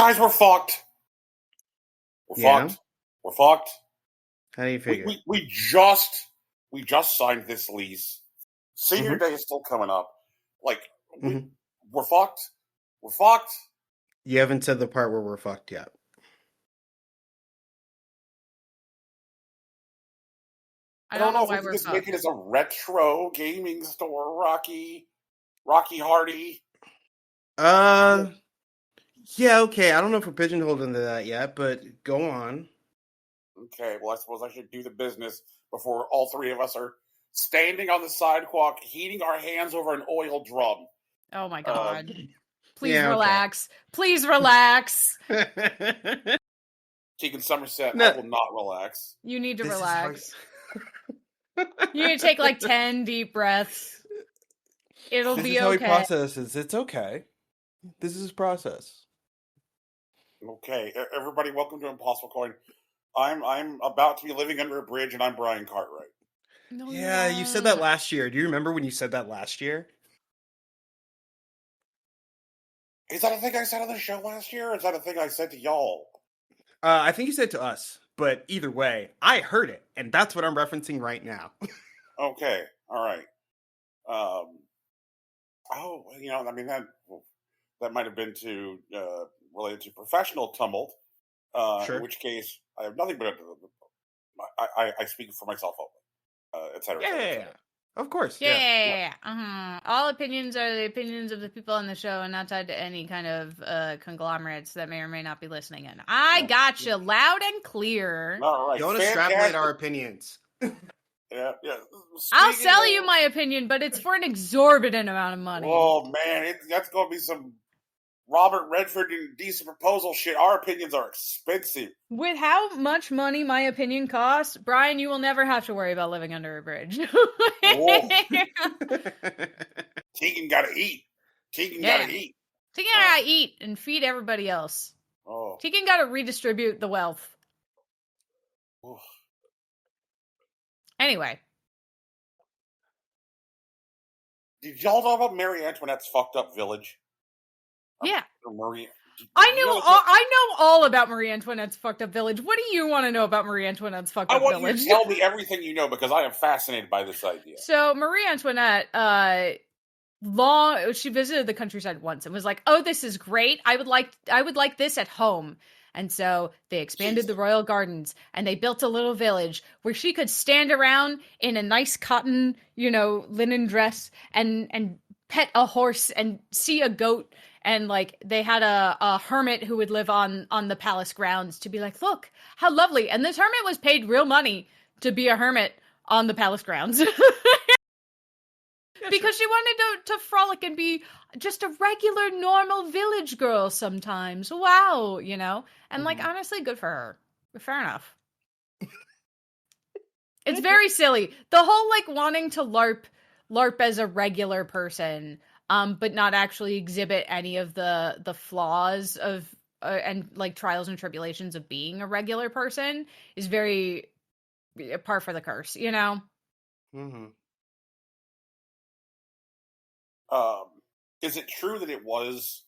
Guys, we're fucked. We're fucked. We're fucked. How do you figure? We just signed this lease. Senior day is still coming up. Like, we're fucked. We're fucked. You haven't said the part where we're fucked yet. I don't know why we're just make it as a retro gaming store, Rocky Hardy. Yeah, okay. I don't know if we're pigeonholed into that yet, but go on. Okay, well, I suppose I should do the business before all three of us are standing on the sidewalk, heating our hands over an oil drum. Oh my God. Please relax. Okay. Please relax. Tegan Somerset, I will not relax. You need to relax. You need to take like 10 deep breaths. It'll be okay. This is how he processes. It's okay. This is his process. Okay, everybody, welcome to Impossible Coin. I'm about to be living under a bridge, and I'm Brian Cartwright. No, yeah, you said that last year. Do you remember when you said that last year? Is that a thing I said on the show last year, or is that a thing I said to y'all? I think you said to us, but either way, I heard it, and that's what I'm referencing right now. Okay, all right. That might have been related to professional tumult. Sure. In which case, I have nothing but I speak for myself only, etc. Yeah. Of course. Yeah. All opinions are the opinions of the people on the show and not tied to any kind of conglomerates that may or may not be listening in. I got you loud and clear. All right. Don't extrapolate our opinions. Yeah. I'll sell you my opinion, but it's for an exorbitant amount of money. Oh, man. That's going to be some Robert Redford and Decent Proposal shit. Our opinions are expensive. With how much money my opinion costs, Brian, you will never have to worry about living under a bridge. Tegan gotta eat. Tegan gotta eat and feed everybody else. Oh. Tegan gotta redistribute the wealth. Oh. Anyway. Did y'all know about Marie Antoinette's fucked up village? Yeah. Marie. I know all about Marie Antoinette's fucked up village. What do you want to know about Marie Antoinette's fucked up village? I want you to tell me everything you know because I am fascinated by this idea. So Marie Antoinette, she visited the countryside once and was like, "Oh, this is great. I would like this at home." And so they expanded the royal gardens and they built a little village where she could stand around in a nice cotton, linen dress and pet a horse and see a goat. And like they had a hermit who would live on the palace grounds to be like, look, how lovely. And this hermit was paid real money to be a hermit on the palace grounds. Because she wanted to frolic and be just a regular, normal village girl sometimes. Wow, And like, honestly, good for her. Fair enough. It's very silly. The whole like wanting to LARP as a regular person, but not actually exhibit any of the flaws of and like trials and tribulations of being a regular person is very par for the course, Mm-hmm. Is it true that it was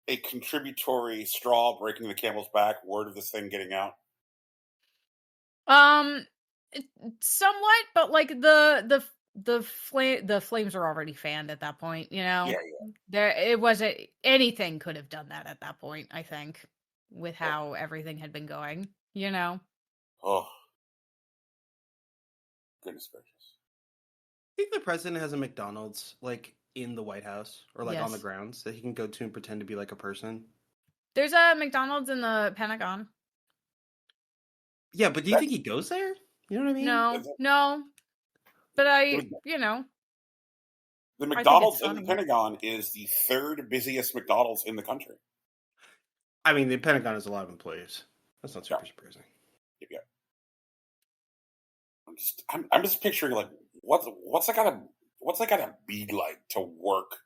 a contributory straw breaking the camel's back? Word of this thing getting out? Somewhat, but like the flames were already fanned at that point, Yeah. It wasn't anything could have done that at that point, I think, with how everything had been going, Oh. Goodness gracious. I think the president has a McDonald's, like, in the White House, or, like, on the grounds, that he can go to and pretend to be, like, a person. There's a McDonald's in the Pentagon. Yeah, but do you think he goes there? You know what I mean? No. But The McDonald's in the Pentagon is the third busiest McDonald's in the country. I mean, the Pentagon has a lot of employees. That's not super surprising. Yeah. I'm just picturing like what's that gotta be like to work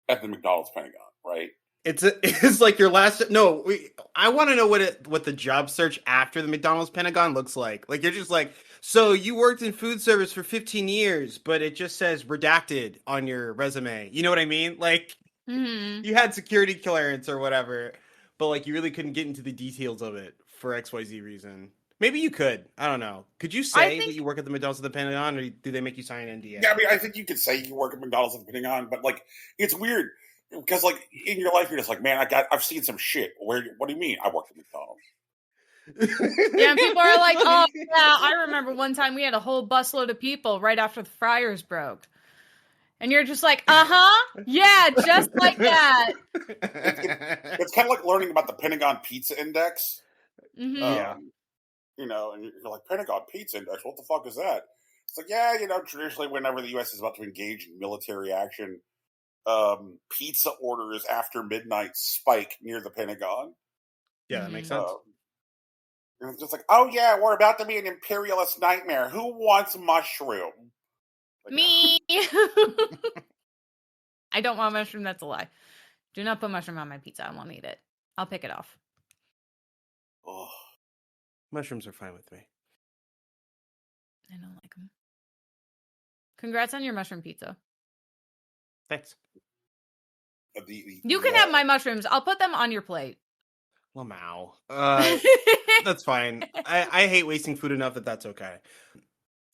at the McDonald's Pentagon, right? It's like your last. No, I want to know what the job search after the McDonald's Pentagon looks like. Like you're just like, so you worked in food service for 15 years, but it just says redacted on your resume. You know what I mean? Like you had security clearance or whatever, but like you really couldn't get into the details of it for XYZ reason. Maybe you could. I don't know. Could you say that you work at the McDonald's at the Pentagon, or do they make you sign an NDA? Yeah, I mean, I think you could say you work at McDonald's at the Pentagon, but like, it's weird because like in your life, you're just like, man, I've seen some shit. What do you mean? I work at McDonald's. Yeah, and people are like, oh yeah, I remember one time we had a whole busload of people right after the fryers broke. And you're just like, yeah, just like that. It's kind of like learning about the Pentagon Pizza Index. Mm-hmm. Yeah. You know, and you're like, Pentagon Pizza Index, what the fuck is that? It's like, yeah, you know, traditionally whenever the U.S. is about to engage in military action, pizza orders after midnight spike near the Pentagon. Yeah, that makes sense. And it's just like, oh yeah, we're about to be an imperialist nightmare. Who wants mushroom? Like, Me. I don't want mushroom. That's a lie. Do not put mushroom on my pizza. I won't eat it. I'll pick it off. Oh. Mushrooms are fine with me. I don't like them. Congrats on your mushroom pizza. Thanks. You can have my mushrooms. I'll put them on your plate. Lamau. That's fine. I hate wasting food enough that's okay.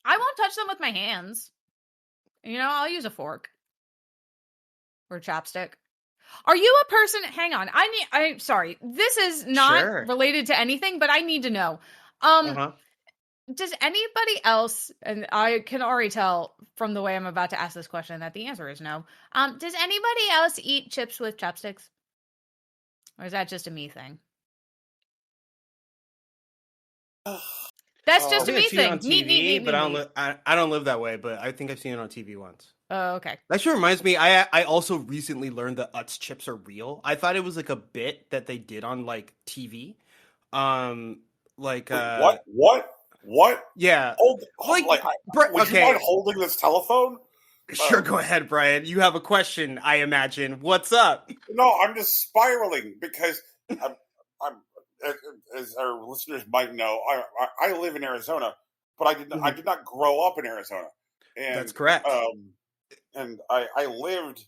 I won't touch them with my hands. You know, I'll use a fork or a chopstick. Are you a person? Hang on. I'm sorry. This is not related to anything, but I need to know. Does anybody else, and I can already tell from the way I'm about to ask this question that the answer is no. Does anybody else eat chips with chopsticks? Or is that just a me thing? That's just a me thing. On TV, but I don't live that way. But I think I've seen it on TV once. Oh, okay. That actually reminds me. I also recently learned that Utz chips are real. I thought it was like a bit that they did on like TV. What? Yeah. Would you mind holding this telephone? Sure, go ahead, Brian. You have a question, I imagine. What's up? No, I'm just spiraling because I'm as our listeners might know, I live in Arizona, but I did not grow up in Arizona. And, that's correct. And I lived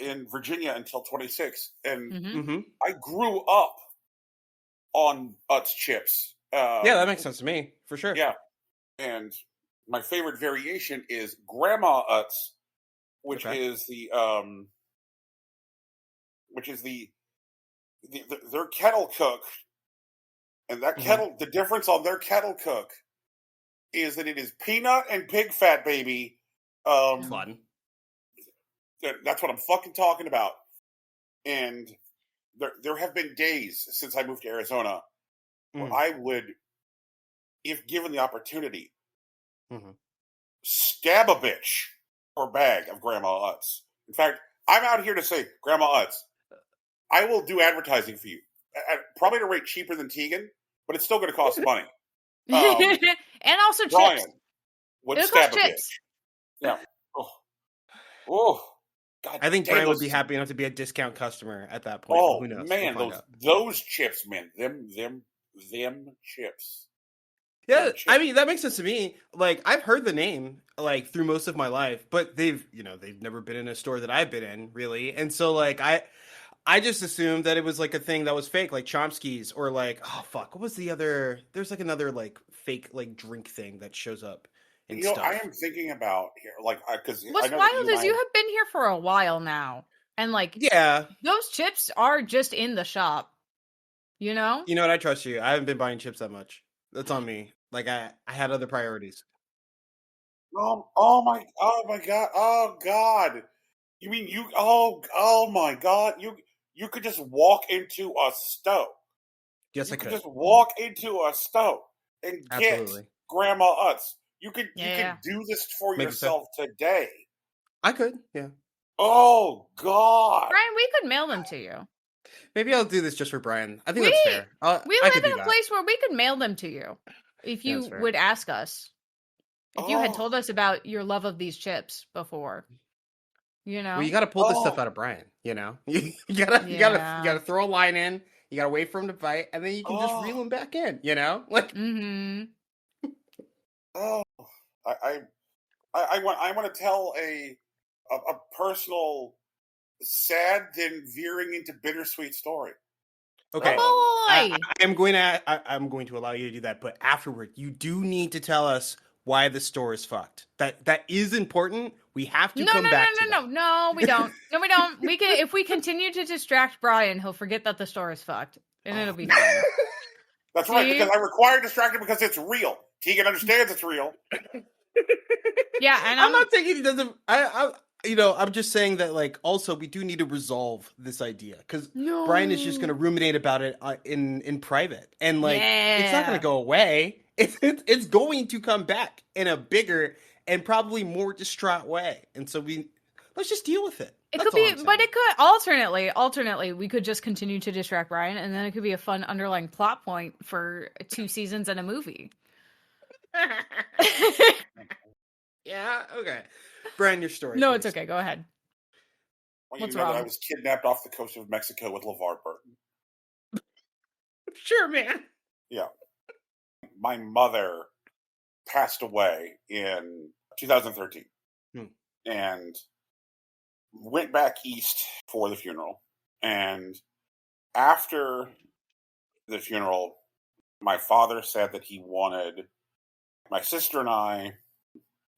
in Virginia until 26, and I grew up on Utz chips. Yeah, that makes sense to me, for sure. Yeah, and my favorite variation is Grandma Utz, which is their kettle cook, and that kettle. The difference on their kettle cook is that it is peanut and pig fat, baby. Fun. That's what I'm fucking talking about. And there have been days since I moved to Arizona where I would, if given the opportunity, stab a bitch for a bag of Grandma Utz. In fact, I'm out here to say, Grandma Utz, I will do advertising for you. Probably at a rate cheaper than Tegan, but it's still going to cost money. And also Brian chips. would stab a bitch. Yeah. Oh. God, I think Brian would be happy enough to be a discount customer at that point. Oh, who knows? Man, those chips, man. Them chips. Yeah, I mean, that makes sense to me. Like, I've heard the name, like, through most of my life, but they've never been in a store that I've been in, really. And so, like, I just assumed that it was, like, a thing that was fake, like Chomsky's, or, like, oh, fuck, what was the other, there's, like, another, like, fake, like, drink thing that shows up in stuff. I am thinking about, here, like, because what's wild is you have been here for a while now, and, like, yeah, those chips are just in the shop, you know? You know what, I trust you. I haven't been buying chips that much. That's on me. Like, I had other priorities. Oh my God. Oh God. You mean oh my God. You could just walk into a stove. Yes, I could. Just walk into a stove and get Grandma Utz. You could do this for yourself today. I could, yeah. Oh God. Brian, we could mail them to you. Maybe I'll do this just for Brian. I think that's fair. We live in a place where we could mail them to you. If you would ask us, if you had told us about your love of these chips before, you know. Well, you got to pull this stuff out of Brian. You know, you gotta throw a line in. You gotta wait for him to bite, and then you can just reel him back in. You know, like. Oh, I want to tell a personal, sad then veering into bittersweet story. Okay. Oh boy! I'm going to allow you to do that, but afterward, you do need to tell us why the store is fucked. That is important. We have to No, come no, back no, to no, that. no, no. We don't. No, we don't. We can if we continue to distract Brian, he'll forget that the store is fucked, and it'll be fine. That's right, See? because I require distracting because it's real. Tegan understands it's real. Yeah, and I'm not saying he doesn't. I'm just saying that, like, also we do need to resolve this idea because no. Brian is just going to ruminate about it in private, and like it's not going Yeah. to go away. It's going to come back in a bigger and probably more distraught way, and so let's just deal with it. It That's could all be, I'm but saying. it could alternately, we could just continue to distract Brian, and then it could be a fun underlying plot point for 2 seasons and a movie. Yeah. Okay. Brian, your story. No, please. it's okay. Go ahead. Well, What's you know that I wrong? was kidnapped off the coast of Mexico with LeVar Burton. Sure, man. Yeah. My mother passed away in 2013 and went back east for the funeral. And after the funeral, my father said that he wanted my sister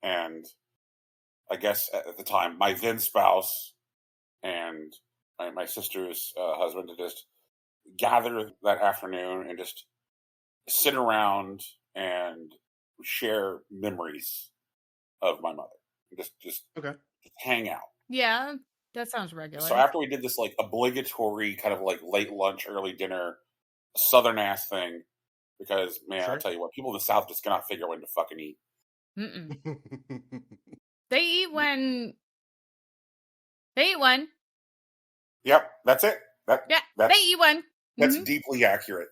and I guess at the time, my then spouse and my sister's husband to just gather that afternoon and just sit around and share memories of my mother. Just Okay. hang out. Yeah, that sounds regular. So after we did this like obligatory kind of like late lunch, early dinner, Southern ass thing, because man, Sure. I'll tell you what, people in the South just cannot figure out when to fucking eat. Mm-mm. They eat when. They eat when. Yep, that's it. Yeah, That's, they eat when. That's Mhm. deeply accurate.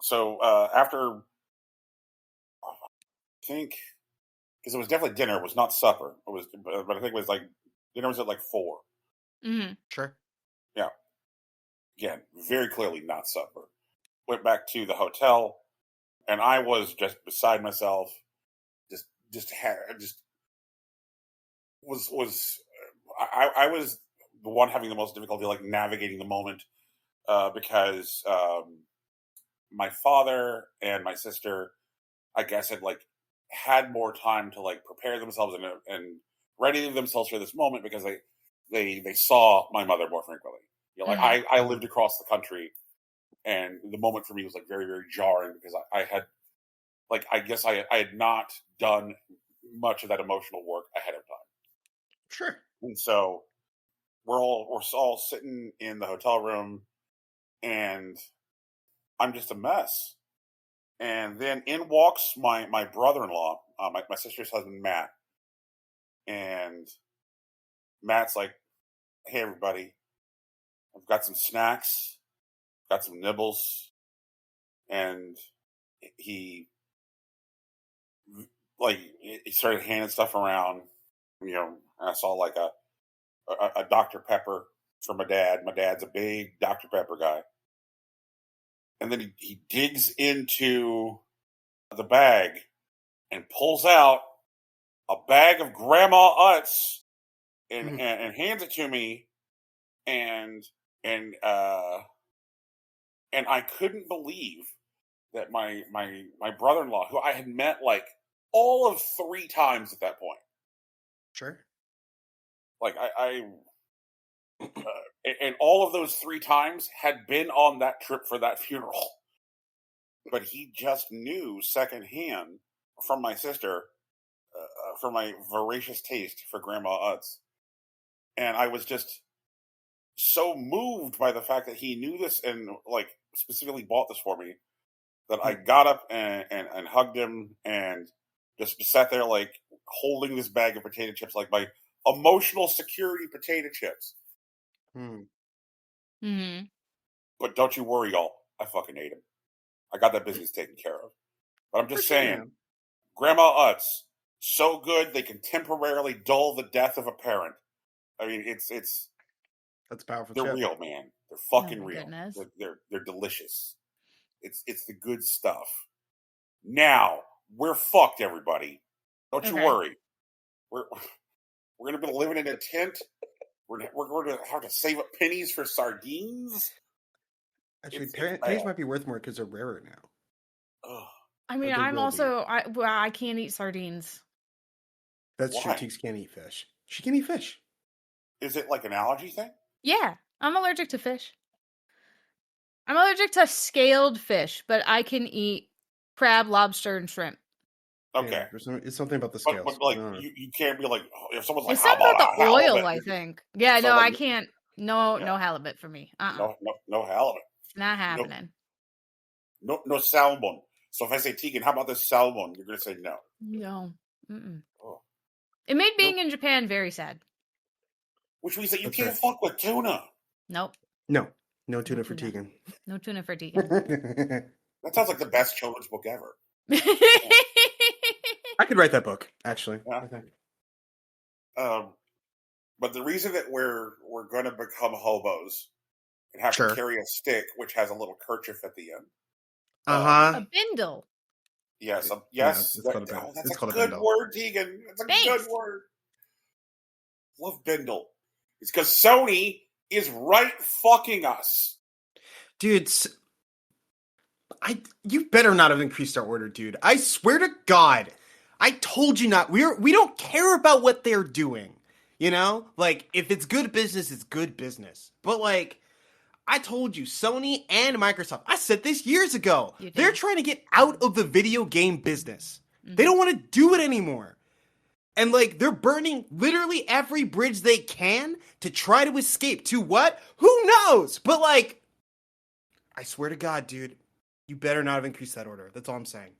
So after, I think, because it was definitely dinner, it was not supper. It was, but I think it was like dinner was at like 4. Mhm. Sure. Yeah. Again, very clearly not supper. Went back to the hotel, and I was just beside myself. I was the one having the most difficulty like navigating the moment because my father and my sister, I guess, had like had more time to like prepare themselves and ready themselves for this moment because they saw my mother more frequently. You know, like I lived across the country, and the moment for me was like very, very jarring because I had like I guess I had not done much of that emotional work ahead of time. Sure. And so we're all sitting in the hotel room, and I'm just a mess. And then in walks my brother-in-law, my sister's husband, Matt. And Matt's like, "Hey, everybody, I've got some snacks, got some nibbles." And he he started handing stuff around. You know, I saw like a Dr. Pepper for my dad. My dad's a big Dr. Pepper guy. And then he digs into the bag and pulls out a bag of Grandma Utz and hands it to me, and I couldn't believe that my brother-in-law, who I had met like all of 3 times at that point, Sure. like and all of those 3 times had been on that trip for that funeral, but he just knew secondhand from my sister for my voracious taste for Grandma Utz. And I was just so moved by the fact that he knew this and like specifically bought this for me that I got up and hugged him and just sat there like holding this bag of potato chips, like my emotional security potato chips. Mm-hmm. But don't you worry, y'all. I fucking ate them. I got that business taken care of. But I'm just saying, Grandma Utz, so good they can temporarily dull the death of a parent. I mean, it's That's powerful. they're chip. real, man. They're fucking Oh, my real. goodness. They're delicious. It's the good stuff. Now we're fucked, everybody. Don't you Okay. worry. We're gonna be living in a tent. We're going to have to save up pennies for sardines. Actually, It's pennies bad. might be worth more because they're rarer now. Ugh. I mean, But they I'm will also I can't eat sardines. That's true. Why? Teeks can't eat fish. She can eat fish. Is it like an allergy thing? Yeah, I'm allergic to fish. I'm allergic to scaled fish, but I can eat crab, lobster, and shrimp. Okay. Yeah, it's something about the But, scales. like, No. you can't be like, oh, if someone's like, It's how something about about the a oil, halibut? I think. Yeah, So, no, like, I can't. No, Yeah. no halibut for me. no halibut. Not happening. No salmon. So if I say, Tegan, how about this salmon? You're going to say no. No. Mm-mm. Oh. It made being in Japan very sad. Which means that you That's can't right. fuck with tuna. Nope. No tuna for tuna. Tegan. No tuna for Tegan. That sounds like the best children's book ever. I could write that book, actually. Yeah. I think. But the reason that we're going to become hobos and have Sure. to carry a stick, which has a little kerchief at the end. A bindle. Yes. Yeah, Yes. it's called a bindle. That's It's a called a good bindle. word, Tegan. It's a Thanks. good word. Love bindle. It's because Sony is right fucking us. Dude, you better not have increased our order, dude. I swear to God, I told you not. We don't care about what they're doing. You know, like if it's good business, it's good business. But like, I told you, Sony and Microsoft. I said this years ago. You did. They're trying to get out of the video game business. Mm-hmm. They don't want to do it anymore. And like, they're burning literally every bridge they can to try to escape to what? Who knows? But like, I swear to God, dude, you better not have increased that order. That's all I'm saying.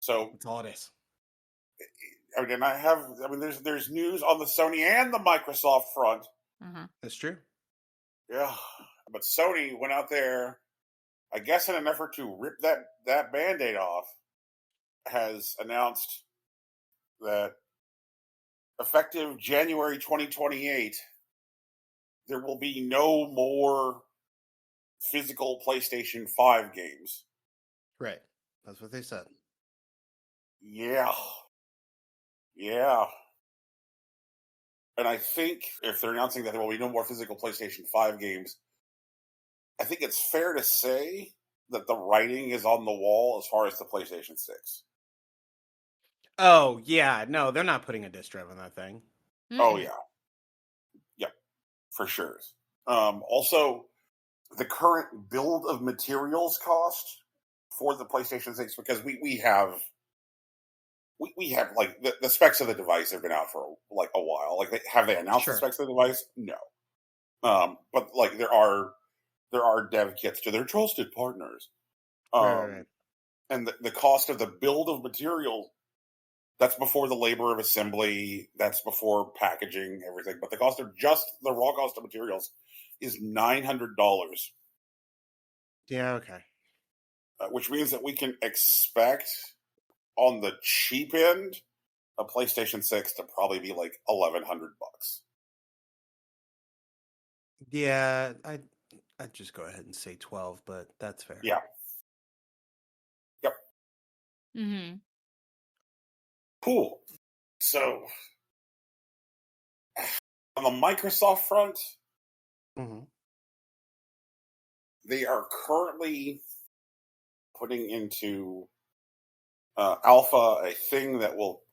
So, That's all it is. I mean, there's news on the Sony and the Microsoft front. That's true. Yeah, but Sony went out there, I guess in an effort to rip that Band-Aid off, has announced that effective January 2028, there will be no more physical PlayStation 5 games. Right. That's what they said. Yeah. Yeah. And I think if they're announcing that there will be no more physical PlayStation 5 games, I think it's fair to say that the writing is on the wall as far as the PlayStation 6. Oh, yeah. No, they're not putting a disc drive on that thing. Mm-mm. Oh, yeah. Yep. For sure. Also, the current build of materials cost for the PlayStation 6, because we have like the specs of the device have been out for like a while. Like, have they announced Sure. the specs of the device? No. But like there are dev kits to their trusted partners. Right. And the cost of the build of material, that's before the labor of assembly, that's before packaging, everything. But the cost of just the raw cost of materials is $900, Yeah, okay. which means that we can expect on the cheap end a PlayStation 6 to probably be like $1,100. Yeah, I'd just go ahead and say 12, but that's fair. Yeah. Yep. Mm-hmm. Cool. So, on the Microsoft front, Mm-hmm. they are currently putting into alpha a thing that will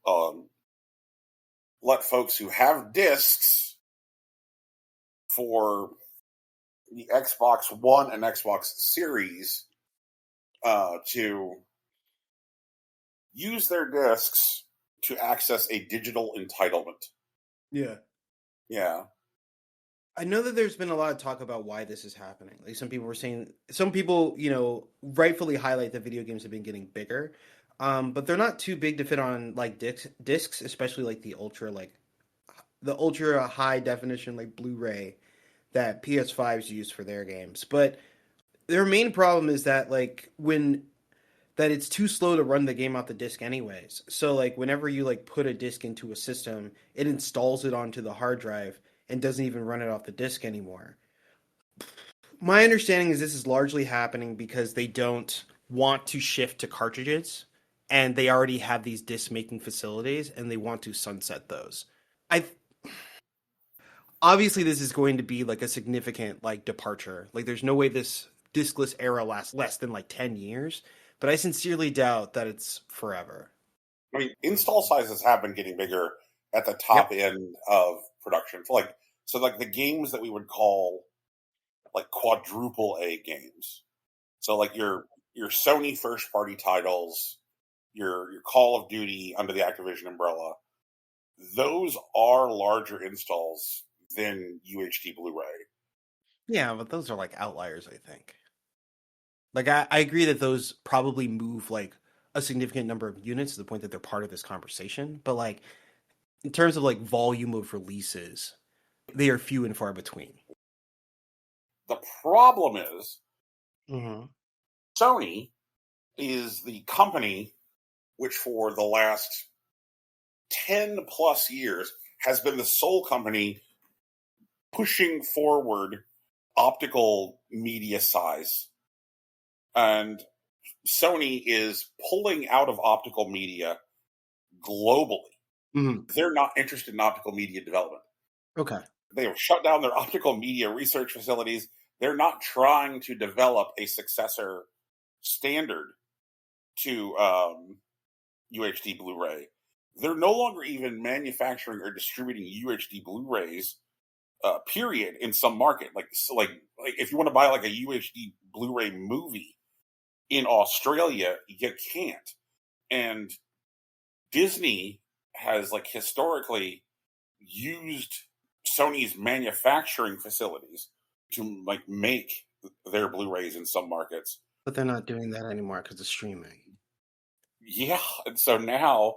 let folks who have discs for the Xbox One and Xbox Series to use their discs to access a digital entitlement. Yeah. Yeah. I know that there's been a lot of talk about why this is happening. Like some people were saying, some people, rightfully highlight that video games have been getting bigger, but they're not too big to fit on like discs, especially like the ultra high definition like Blu-ray that PS5s use for their games. But their main problem is that that it's too slow to run the game off the disc anyways. So like whenever you like put a disc into a system, it installs it onto the hard drive and doesn't even run it off the disc anymore. My understanding is this is largely happening because they don't want to shift to cartridges, and they already have these disc making facilities, and they want to sunset those. obviously this is going to be like a significant like departure. Like there's no way this diskless era lasts less than like 10 years, but I sincerely doubt that it's forever. I mean, install sizes have been getting bigger at the top end of production. So the games that we would call like quadruple A games. So like your Sony first party titles, your Call of Duty under the Activision umbrella, those are larger installs than UHD Blu-ray. Yeah, but those are like outliers, I think. Like I agree that those probably move like a significant number of units to the point that they're part of this conversation. But like in terms of like volume of releases, they are few and far between. The problem is Mm-hmm. Sony is the company which for the last 10 plus years has been the sole company pushing forward optical media size. And Sony is pulling out of optical media globally. Mm-hmm. They're not interested in optical media development. Okay. They have shut down their optical media research facilities. They're not trying to develop a successor standard to UHD Blu-ray. They're no longer even manufacturing or distributing UHD Blu-rays, period, in some market. Like if you want to buy like a UHD Blu-ray movie in Australia, you can't. And Disney has like historically used Sony's manufacturing facilities to like make their Blu-rays in some markets. But they're not doing that anymore because of streaming. Yeah, and so now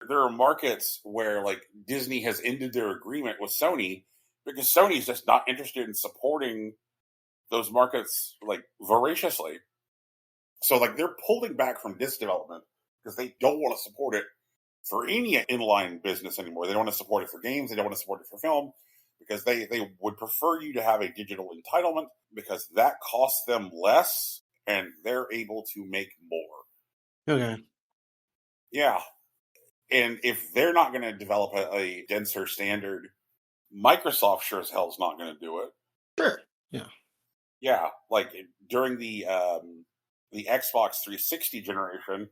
there are markets where like Disney has ended their agreement with Sony because Sony's just not interested in supporting those markets like voraciously. So like they're pulling back from disc development because they don't want to support it for any inline business anymore. They don't want to support it for games. They don't want to support it for film because they would prefer you to have a digital entitlement because that costs them less and they're able to make more. Okay. Yeah. And if they're not going to develop a denser standard, Microsoft sure as hell is not going to do it. Sure. Yeah. Yeah. Like during the Xbox 360 generation,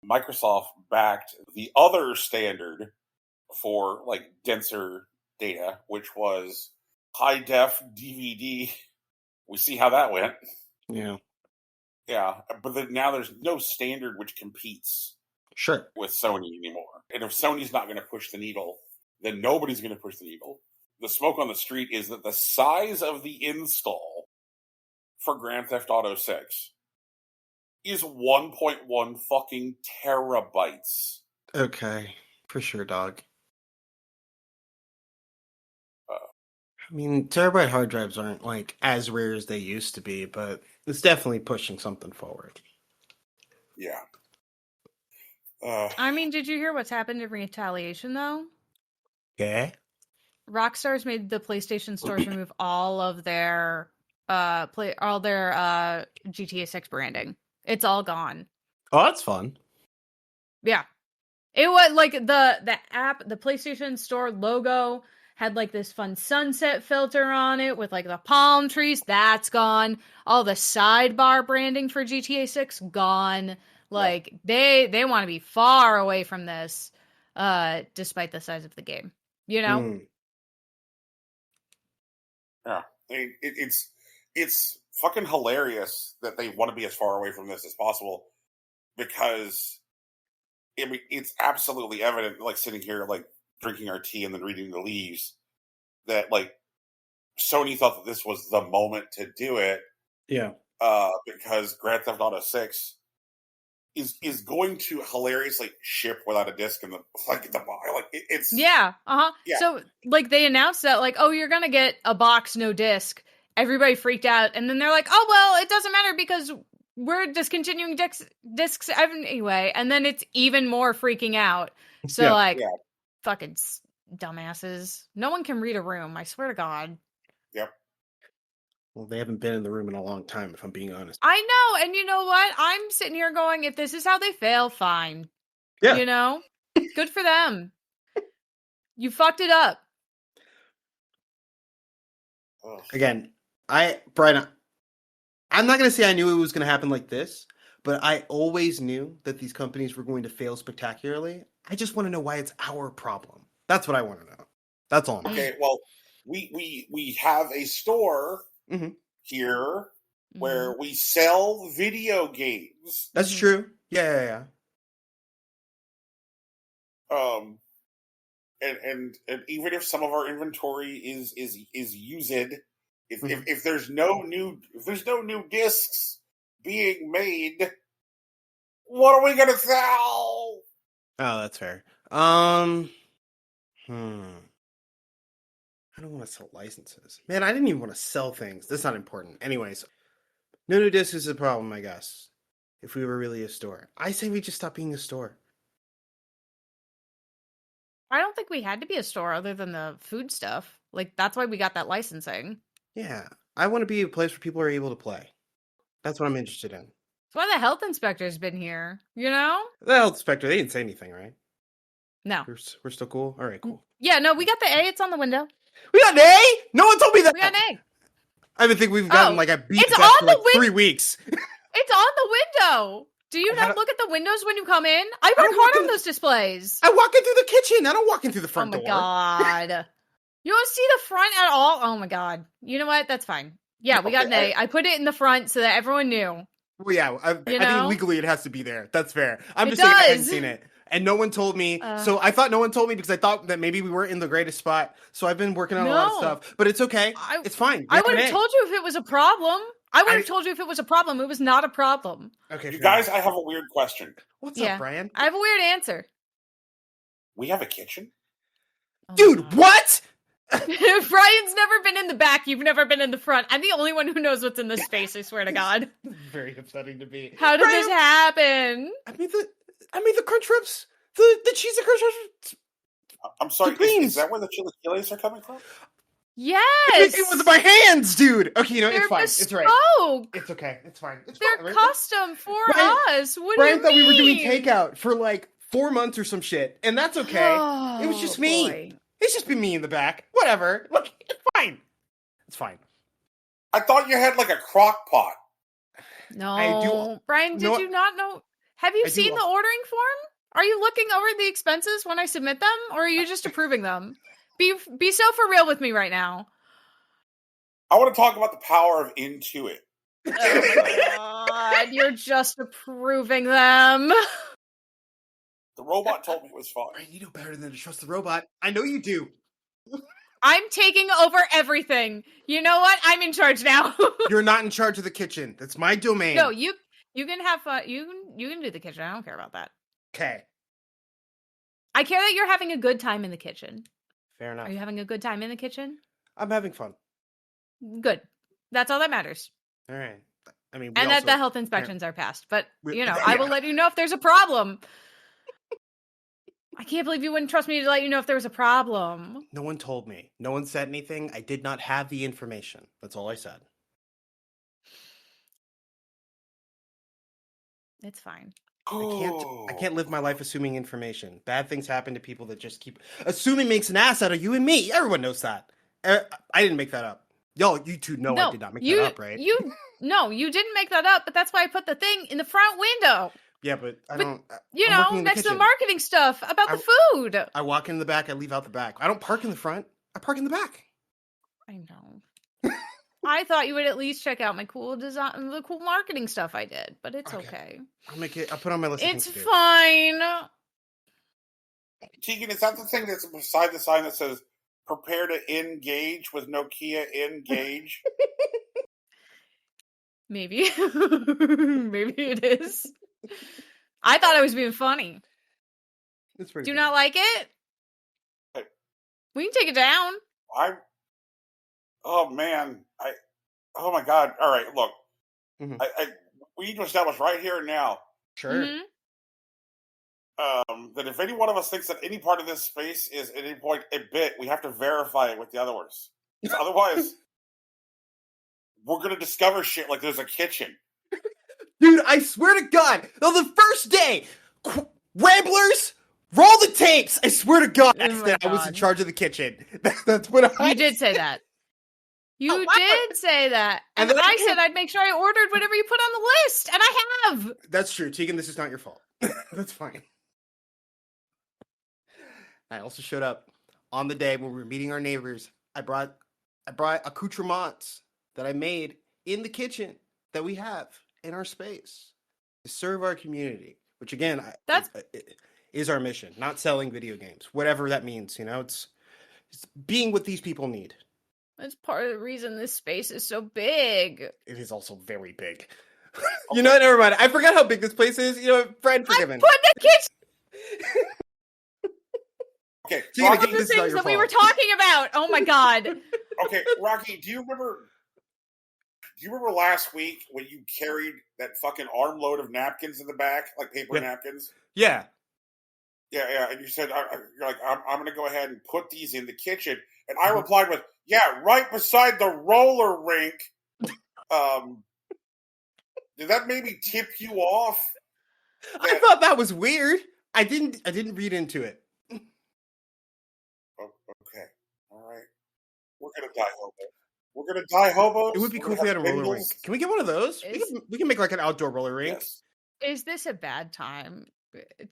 Microsoft backed the other standard for like denser data, which was high def DVD. We see how that went. Yeah. Yeah. But then now there's no standard which competes Sure. with Sony anymore. And if Sony's not going to push the needle, then nobody's going to push the needle. The smoke on the street is that the size of the install for Grand Theft Auto 6 is 1.1 fucking terabytes. Okay. For sure, dog. I mean, terabyte hard drives aren't like as rare as they used to be, but it's definitely pushing something forward. Yeah. I mean, did you hear what's happened in Retaliation, though? Okay. Rockstar's made the PlayStation stores remove all of their GTA 6 branding. It's all gone. Oh, that's fun. Yeah. It was like the app, the PlayStation Store logo had like this fun sunset filter on it with like the palm trees. That's gone. All the sidebar branding for GTA 6 gone. Like they want to be far away from this, despite the size of the game. You know? Yeah. I mean, it's fucking hilarious that they want to be as far away from this as possible because it's absolutely evident, like sitting here, like drinking our tea and then reading the leaves, that like Sony thought that this was the moment to do it. Yeah. Because Grand Theft Auto 6 is going to hilariously ship without a disc in the it's Yeah. So like they announced that like, oh, you're gonna get a box, no disc. Everybody freaked out, and then they're like, oh well, it doesn't matter because we're discontinuing discs anyway, and then it's even more freaking out. So fucking dumbasses. No one can read a room. I swear to God. Yep. Well, they haven't been in the room in a long time, if I'm being honest. I know, and you know what? I'm sitting here going, if this is how they fail, fine. Yeah. You know? Good for them. You fucked it up. Ugh. Again, Brian, I'm not going to say I knew it was going to happen like this, but I always knew that these companies were going to fail spectacularly. I just want to know why it's our problem. That's what I want to know. That's all. Okay, well, we have a store Mhm. here where we sell video games. That's true. Yeah. And even if some of our inventory is used, Mhm. if there's no new discs being made, what are we gonna sell? Oh, that's fair. I don't want to sell licenses. Man, I didn't even want to sell things. That's not important. Anyways, no new discs is a problem, I guess. If we were really a store. I say we just stop being a store. I don't think we had to be a store other than the food stuff. Like, that's why we got that licensing. Yeah. I want to be a place where people are able to play. That's what I'm interested in. That's why the health inspector's been here, you know? The health inspector, they didn't say anything, right? No. We're still cool? All right, cool. Yeah, no, we got the A. It's on the window. We got an A? No one told me that. We got an A. I even think we've gotten like a B it's test on for the like 3 weeks. It's on the window. Do you not look at the windows when you come in? I work hard on those displays. I walk in through the kitchen. I don't walk in through the front door. Oh my god. You don't see the front at all? Oh my god. You know what? That's fine. Yeah, we got an A. I put it in the front so that everyone knew. Well, yeah, I think legally it has to be there. That's fair. I'm just It saying I hadn't does. seen it. And no one told me. So I thought no one told me because I thought that maybe we weren't in the greatest spot. So I've been working on a lot of stuff. But it's okay. It's fine. I would have told you if it was a problem. I would have told you if it was a problem. It was not a problem. Okay, You guys, I have a weird question. What's up, Brian? I have a weird answer. We have a kitchen? Dude, what? Brian's never been in the back. You've never been in the front. I'm the only one who knows what's in this space, I swear to God. Very upsetting to me. How did this happen? I made the crunch wraps. The cheesy crunch wraps. I'm sorry, is that where the chilaquiles are coming from? Yes! It was my hands, dude! Okay, you know, They're it's fine. bespoke. It's right. It's okay. It's fine. They're custom for us. What Brian do thought you mean? we were doing takeout for like 4 months or some shit. And that's okay. It was just me. Boy. It's just been me in the back. Whatever. Look, it's fine. It's fine. I thought you had like a crock pot. No. Brian, did you not know? Have you seen the ordering form? Are you looking over the expenses when I submit them? Or are you just approving them? Be so for real with me right now. I want to talk about the power of Intuit. Oh my god, you're just approving them. The robot told me it was fine. Brian, you know better than to trust the robot. I know you do. I'm taking over everything. You know what? I'm in charge now. You're not in charge of the kitchen. That's my domain. No, you can have you can do the kitchen. I don't care about that. Okay. I care that you're having a good time in the kitchen. Fair enough. Are you having a good time in the kitchen? I'm having fun. Good. That's all that matters. All right. I mean, And that the health inspections are passed. But, I will let you know if there's a problem. I can't believe you wouldn't trust me to let you know if there was a problem. No one told me. No one said anything. I did not have the information. That's all I said. It's fine. I can't live my life assuming information. Bad things happen to people that just keep assuming makes an ass out of you and me. Everyone knows that. I didn't make that up. Y'all, you two know I did not make that up, right? No, you didn't make that up, but that's why I put the thing in the front window. Yeah, but I'm next to the marketing stuff about the food. I walk in the back, I leave out the back. I don't park in the front. I park in the back. I know. I thought you would at least check out my cool design, the cool marketing stuff I did, but it's okay. I'll put on my list. It's fine. Tegan, is that the thing that's beside the sign that says "Prepare to engage with Nokia engage"? Maybe, maybe it is. I thought I was being funny. It's pretty. Do you not like it? We can take it down. Oh man, oh my god! All right, look, we need to establish right here and now. Sure. Mm-hmm. That if any one of us thinks that any part of this space is at any point a bit, we have to verify it with the others. Otherwise, we're gonna discover shit like there's a kitchen. Dude, I swear to God, on the first day, Ramblers, roll the tapes. I swear to God, I was in charge of the kitchen. That's what You did say that. You Oh, wow. did say that. And And then I said I'd make sure I ordered whatever you put on the list. And I have. That's true, Tegan. This is not your fault. That's fine. I also showed up on the day when we were meeting our neighbors. I brought accoutrements that I made in the kitchen that we have in our space to serve our community. Which again, is our mission. Not selling video games, whatever that means. It's being what these people need. That's part of the reason this space is so big. It is also very big. You know what? Never mind. I forgot how big this place is. Fred, I forgiven. put the kitchen. Okay, So you're All gonna of get the this is not things your that we were fault. talking about. Oh my god. okay, Rocky, do you remember last week when you carried that fucking armload of napkins in the back, like paper Yeah. napkins? Yeah. Yeah, and you said, you're like, I'm going to go ahead and put these in the kitchen. And I replied with, yeah, right beside the roller rink. Did that maybe tip you off? I thought that was weird. I didn't read into it. Oh, okay, all right. We're going to die hobos. We're going to die hobos. It would be We're cool if gonna we had a have roller bingles. rink. Can we get one of those? We can make like an outdoor roller rink. Yes. Is this a bad time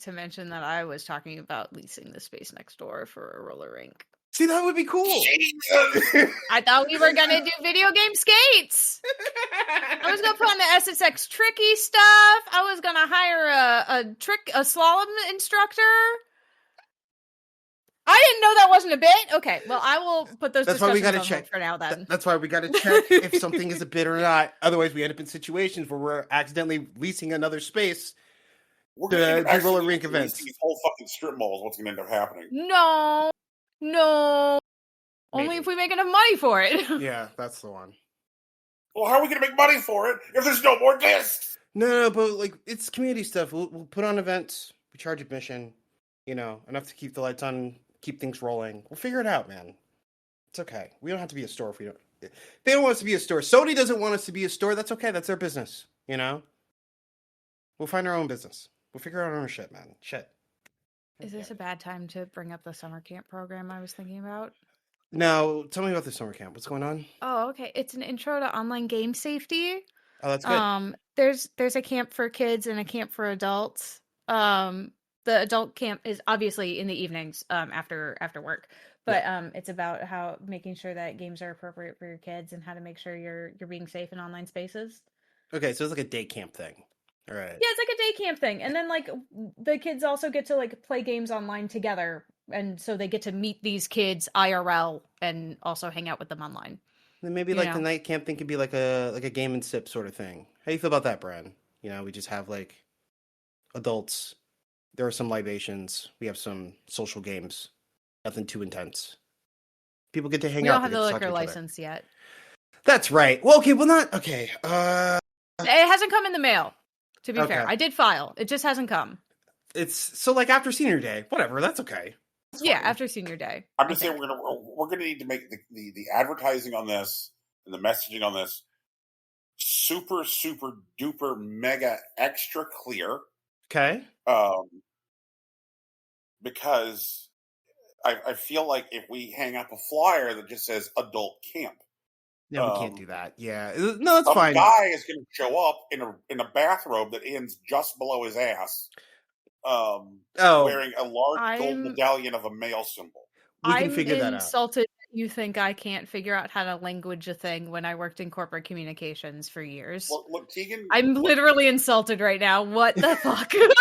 to mention that I was talking about leasing the space next door for a roller rink? See, that would be cool. I thought we were gonna do video game skates. I was gonna put on the SSX tricky stuff. I was gonna hire a slalom instructor. I didn't know that wasn't a bit. Okay, well, I will put those That's why we discussions gotta on check hold for now then. That's why we got to check if something is a bid or not. Otherwise, we end up in situations where we're accidentally leasing another space. We're The going to roller rink events. These whole fucking strip malls. What's going to end up happening? No. Only Maybe. if we make enough money for it. Yeah, that's the one. Well, how are we going to make money for it if there's no more discs? No, but like it's community stuff. We'll put on events. We charge admission. Enough to keep the lights on, keep things rolling. We'll figure it out, man. It's okay. We don't have to be a store if we don't. They don't want us to be a store. Sony doesn't want us to be a store. That's okay. That's their business. We'll find our own business. We'll figure out ownership, man. Shit. Is this a bad time to bring up the summer camp program I was thinking about? No, tell me about the summer camp. What's going on? Oh, okay. It's an intro to online game safety. Oh, that's good. There's a camp for kids and a camp for adults. The adult camp is obviously in the evenings, after work. But it's about how making sure that games are appropriate for your kids and how to make sure you're being safe in online spaces. Okay, so it's like a day camp thing. All right. Yeah, it's like a day camp thing. And then like the kids also get to like play games online together. And so they get to meet these kids IRL and also hang out with them online. Then maybe like the night camp thing could be like a game and sip sort of thing. How do you feel about that, Brian? We just have like adults. There are some libations. We have some social games. Nothing too intense. People get to hang We out. don't have They the get to talk to liquor each other. license yet. That's right. Well, okay. Well, not okay. It hasn't come in the mail, to be Okay. fair. I did file. It just hasn't come. It's so like after senior day. Whatever. That's okay. That's Yeah, fine. after senior day. I'm just saying we're gonna need to make the advertising on this and the messaging on this super duper mega extra clear. Okay. Because I feel like if we hang up a flyer that just says adult camp, No, we can't do that. Yeah. No, that's some fine. guy is going to show up in a bathrobe that ends just below his ass, wearing a large gold medallion of a male symbol. We can I'm figure that out. insulted that you think I can't figure out how to language a thing when I worked in corporate communications for years. Well, look, Tegan. I'm literally insulted right now. What the fuck? Tegan,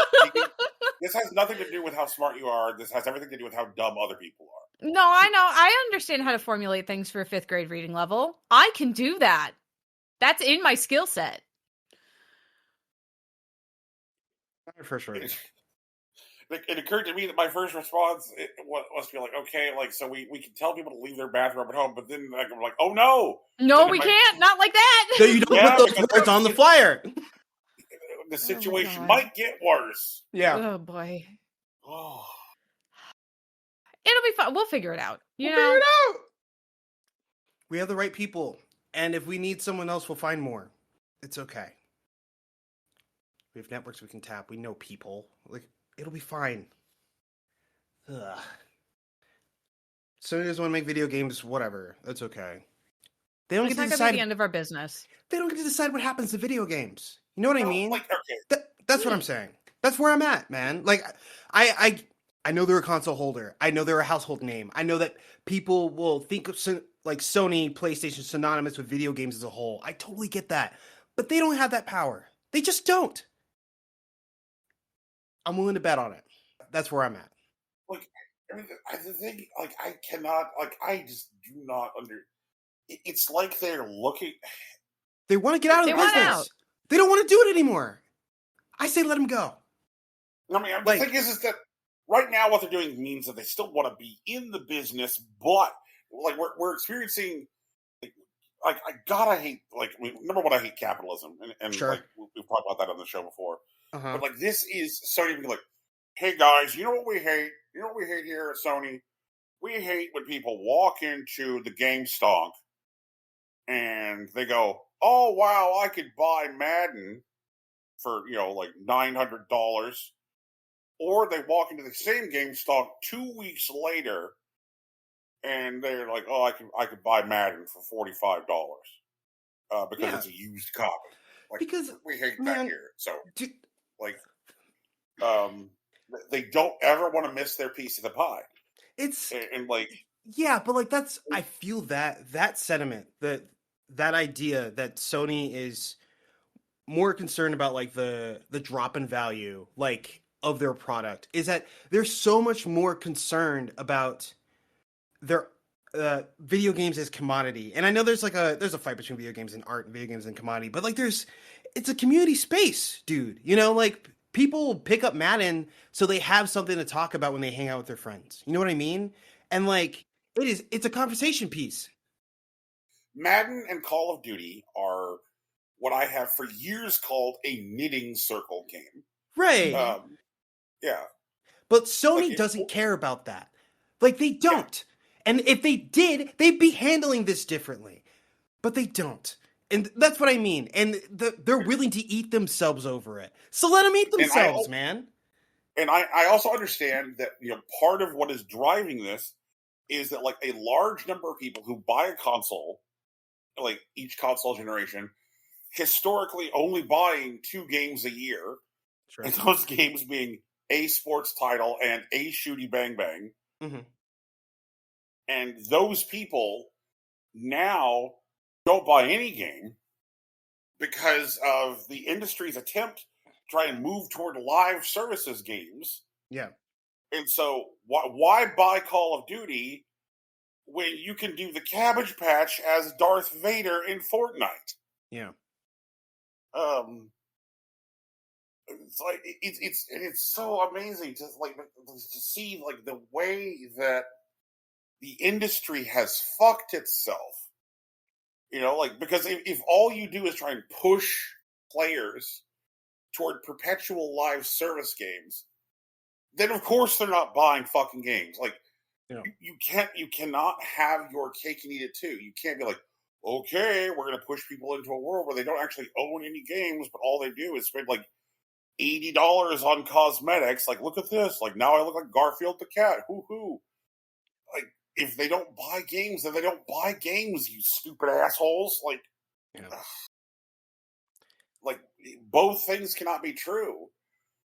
this has nothing to do with how smart you are. This has everything to do with how dumb other people are. No, I know. I understand how to formulate things for a 5th grade reading level. I can do that. That's in my skill set. First reading. It occurred to me that my first response was to be like, okay, like, so we can tell people to leave their bathrobe at home, but then like, I'm like, oh no! No, Then we my- can't. Not like that. So you don't Yeah, put those because words on the flyer. The situation God. might get worse. Yeah. Oh boy. Oh. It'll be fun. We'll figure it out. You We'll know. figure it out. We have the right people. And if we need someone else, we'll find more. It's okay. We have networks we can tap. We know people. Like, it'll be fine. Ugh. Sony doesn't want to make video games, whatever. That's okay. They don't It's get not to going to be decide. the end of our business. They don't get to decide what happens to video games. You know what I No, mean? like, okay, That's what I'm saying. That's where I'm at, man. Like, I know they're a console holder. I know they're a household name. I know that people will think of like Sony, PlayStation synonymous with video games as a whole. I totally get that, but they don't have that power. They just don't. I'm willing to bet on it. That's where I'm at. like, I mean, the thing, like, I cannot, like, I just do not it's like they're looking. They want to get out of They the want business. out. They don't want to do it anymore. I say let them go. I mean, the Like- thing is that right now what they're doing means that they still want to be in the business, but like we're experiencing. Like I gotta hate. Like, I mean, number one, I hate capitalism, and Sure. like we've talked about that on the show before. Uh-huh. But like this is Sony being like, hey guys, you know what we hate? You know what we hate here at Sony? We hate when people walk into the GameStop and they go, oh wow, I could buy Madden for like $900, or they walk into the same GameStop 2 weeks later and they're like, oh, I could buy Madden for $45 because Yeah. it's a used copy. Like, Because, we hate man, that here. So dude, like, they don't ever want to miss their piece of the pie, it's and like, yeah, but like I feel that sentiment, that idea that Sony is more concerned about like the drop in value like of their product is that they're so much more concerned about their video games as commodity. And I know there's a fight between video games and art and video games and commodity, but like it's a community space, dude. Like people pick up Madden so they have something to talk about when they hang out with their friends. You know what I mean? And like it's a conversation piece. Madden and Call of Duty are what I have for years called a knitting circle game. Right. Yeah. But Sony Like, doesn't care about that. Like they don't. And if they did, they'd be handling this differently. But they don't. And that's what I mean. And they're willing to eat themselves over it. So let them eat themselves, man. And I also understand that part of what is driving this is that like a large number of people who buy a console, like each console generation, historically only buying 2 games a year, Sure. and those games being a sports title and a shooty bang bang. Mm-hmm. And those people now don't buy any game because of the industry's attempt to try and move toward live services games. Yeah. And so why buy Call of Duty when you can do the Cabbage Patch as Darth Vader in Fortnite? Yeah. It's like it's so amazing to see like the way that the industry has fucked itself. Because if all you do is try and push players toward perpetual live service games, then of course they're not buying fucking games. Like, you cannot have your cake and eat it too. You can't be like, okay, we're going to push people into a world where they don't actually own any games, but all they do is spend like $80 on cosmetics. Like, look at this. Like, now I look like Garfield the cat. Hoo-hoo. Like, if they don't buy games, then they don't buy games, you stupid assholes. Like, like both things cannot be true.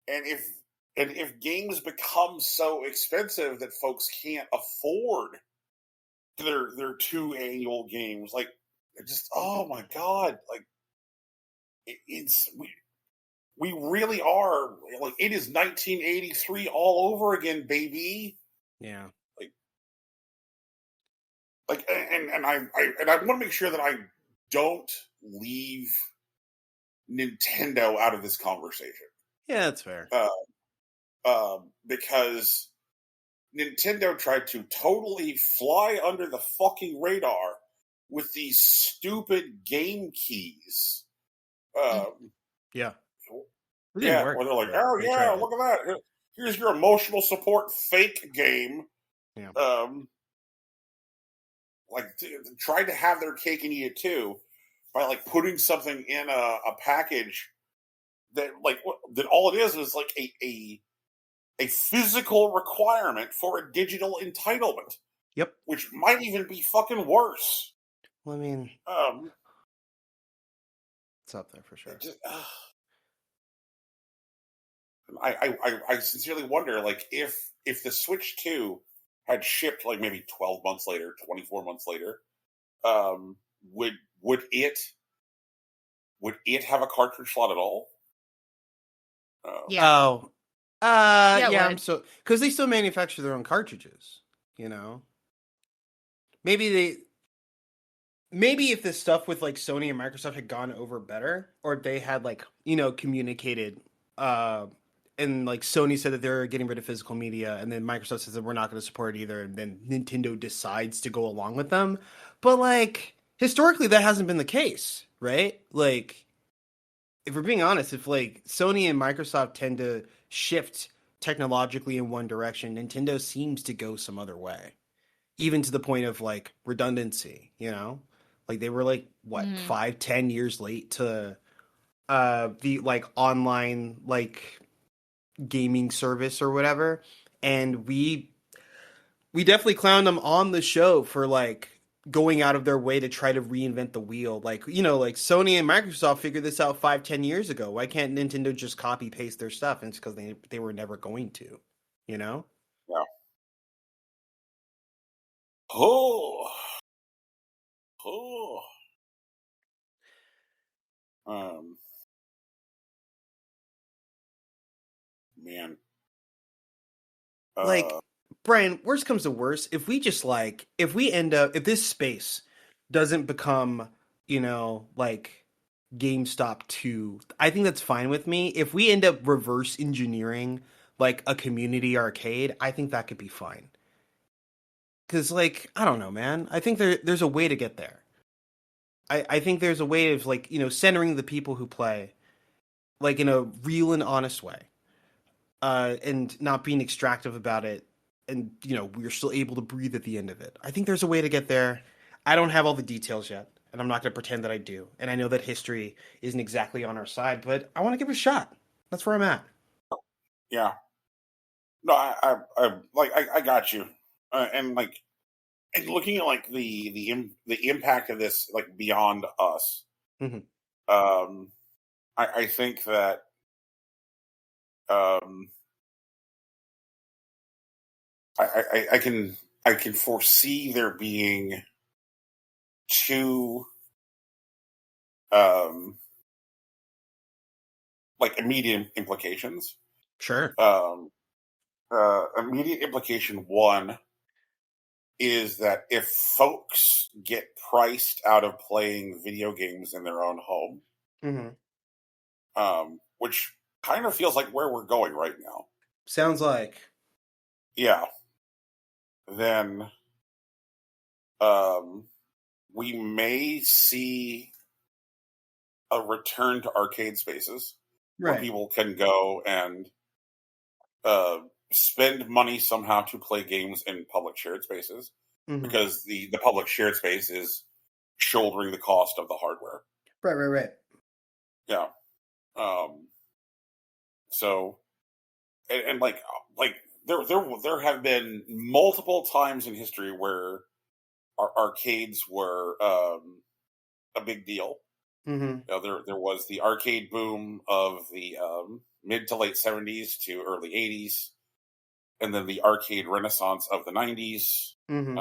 And if games become so expensive that folks can't afford their 2 annual games, like, just, oh my God, like, we really are, like, it is 1983 all over again, baby. Yeah. And I want to make sure that I don't leave Nintendo out of this conversation. Yeah, that's fair. Because Nintendo tried to totally fly under the fucking radar with these stupid game keys. Yeah. Where they're like, oh yeah, look at that. Here's your emotional support fake game. Yeah. Tried to have their cake and eat it too by like putting something in a package that that all it is like a physical requirement for a digital entitlement. Yep. Which might even be fucking worse. Well, I mean, it's up there for sure. I sincerely wonder, like, if the Switch 2 had shipped like maybe 12 months later, 24 months later, would it have a cartridge slot at all? Yeah. Oh, Yeah, it yeah. would. So because they still manufacture their own cartridges, you know. Maybe if this stuff with like Sony and Microsoft had gone over better, or they had like communicated, and like Sony said that they're getting rid of physical media, and then Microsoft says that we're not going to support it either, and then Nintendo decides to go along with them. But like historically, that hasn't been the case, right? Like, if we're being honest, if like Sony and Microsoft tend to shift technologically in one direction, Nintendo seems to go some other way, even to the point of like redundancy, like they were like what 5-10 years late to the like online like gaming service or whatever, and we definitely clowned them on the show for like going out of their way to try to reinvent the wheel. Like, like Sony and Microsoft figured this out 5-10 years ago. Why can't Nintendo just copy paste their stuff? And it's because they were never going to, Yeah. Man. Like, Brian, worst comes to worst, if we end up, if this space doesn't become, like GameStop 2, I think that's fine with me. If we end up reverse engineering like a community arcade, I think that could be fine. Because, like, I don't know, man. I think there's a way to get there. I think there's a way of, like, centering the people who play, like, in a real and honest way. And not being extractive about it. And, we're still able to breathe at the end of it. I think there's a way to get there. I don't have all the details yet, and I'm not going to pretend that I do. And I know that history isn't exactly on our side, but I want to give it a shot. That's where I'm at. Yeah. No, I got you. And like, and looking at like the impact of this, like beyond us, I think that I can foresee there being two like immediate implications. Sure. Immediate implication one is that if folks get priced out of playing video games in their own home, which kind of feels like where we're going right now. Sounds like. Yeah. Then we may see a return to arcade spaces where people can go and spend money somehow to play games in public shared spaces, because the public shared space is shouldering the cost of the hardware. Right. Yeah. So, and like there have been multiple times in history where our arcades were a big deal. There was the arcade boom of the mid to late 70s to early 80s, and then the arcade renaissance of the 90s. And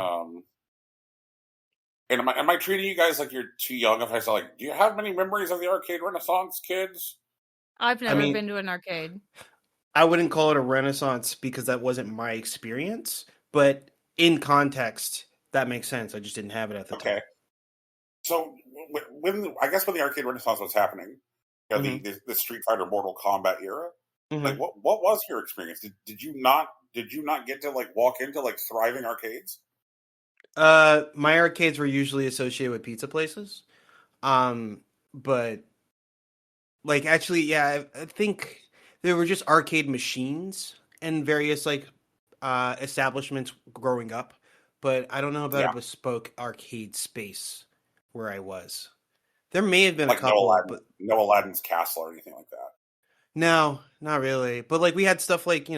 am I treating you guys like you're too young if I say, like, do you have many memories of the arcade renaissance, kids? I've never been to an arcade. I wouldn't call it a renaissance because that wasn't my experience, but in context, that makes sense. I just didn't have it at the time. So when the arcade renaissance was happening, the Street Fighter Mortal Kombat era, like what was your experience? Did you not get to like walk into like thriving arcades? My arcades were usually associated with pizza places. But like actually, yeah, I think there were just arcade machines and various like establishments growing up, but I don't know about a bespoke arcade space where I was. There may have been like a couple, but no Aladdin's Castle or anything like that. No, not really. But like we had stuff like,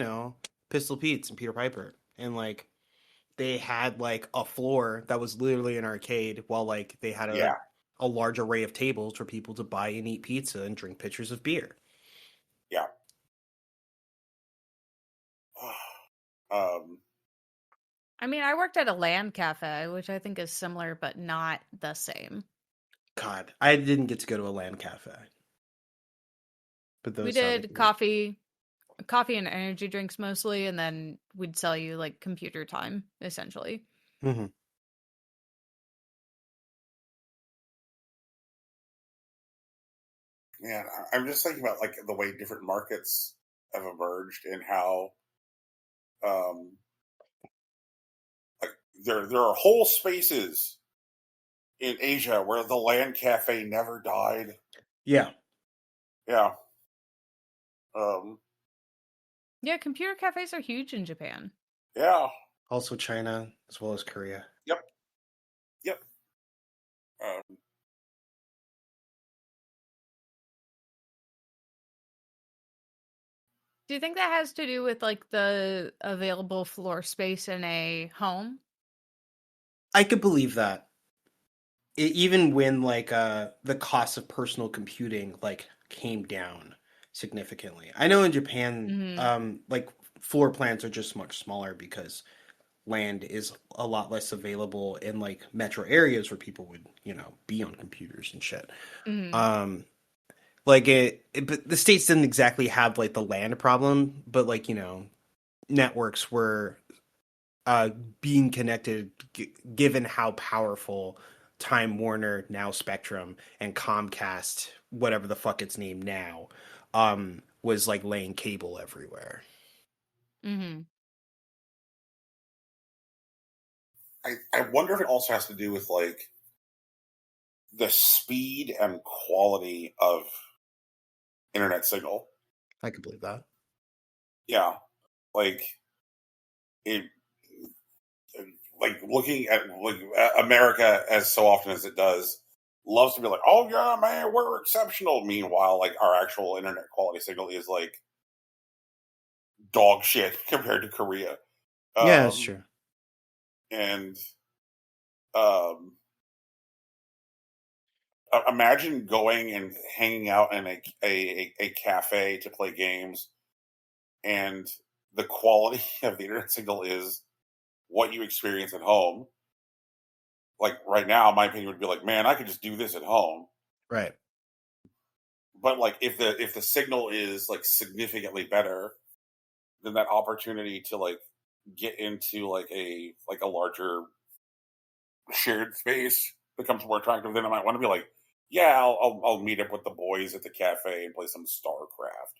Pistol Pete's and Peter Piper, and like they had like a floor that was literally an arcade, while like they had Yeah. a large array of tables for people to buy and eat pizza and drink pitchers of beer. Yeah. I mean, I worked at a land cafe, which I think is similar but not the same. God, I didn't get to go to a land cafe. But those We sounded did neat. coffee and energy drinks mostly, and then we'd sell you like computer time, essentially. Mhm. Man, I'm just thinking about like the way different markets have emerged and how, like there are whole spaces in Asia where the land cafe never died. Yeah. Yeah. Um, Yeah, computer cafes are huge in Japan. yeah. Also China as well as Korea. Yep. Yep. Um, Do you think that has to do with like the available floor space in a home? I could believe that. Even when like the cost of personal computing like came down significantly. I know in Japan Mhm. like floor plans are just much smaller because land is a lot less available in like metro areas where people would, be on computers and shit. Mhm. Um like but the states didn't exactly have like the land problem, but like, networks were uh being connected given how powerful Time Warner, now Spectrum, and Comcast, whatever the fuck it's named now, was like laying cable everywhere. Mhm. I wonder if it also has to do with like the speed and quality of internet signal. I could believe that. Yeah. Like it, like looking at like America as so often as it does loves to be like, oh yeah, man, we're exceptional. Meanwhile, like our actual internet quality signal is like dog shit compared to Korea. Yeah, that's Um, true. and um, imagine going and hanging out in a cafe to play games, and the quality of the internet signal is what you experience at home. Like right now, my opinion would be like, man, I could just do this at home. Right. But like if the signal is like significantly better, then that opportunity to like get into like a larger shared space becomes more attractive. Then I might want to be like, yeah, I'll meet up with the boys at the cafe and play some StarCraft.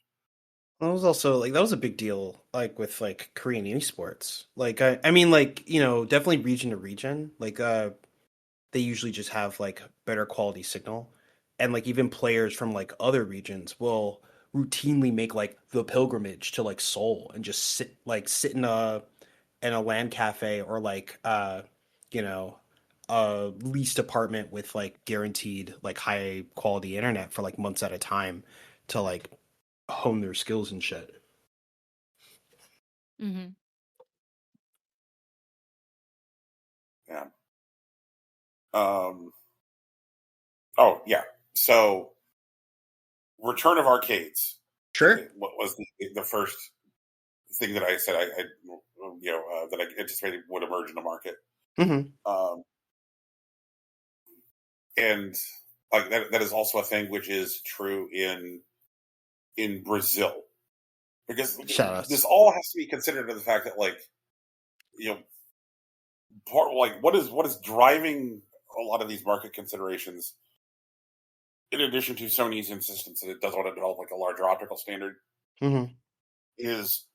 Well, it was also like that was a big deal, like with like Korean esports. Like I mean, like definitely region to region. Like they usually just have like better quality signal, and like even players from like other regions will routinely make like the pilgrimage to like Seoul and just sit in a land cafe or like you know a leased apartment with like guaranteed like high quality internet for like months at a time to like hone their skills and shit. Mhm. Yeah. Oh yeah. So Return of Arcades. Sure. What was the first thing that I said I that I anticipated would emerge in the market. Mm-hmm. Um, and like that is also a thing which is true in Brazil, because Shoutouts. this all has to be considered to the fact that like you know part like what is driving a lot of these market considerations, in addition to Sony's insistence that it does want to develop like a larger optical standard, Mm-hmm. is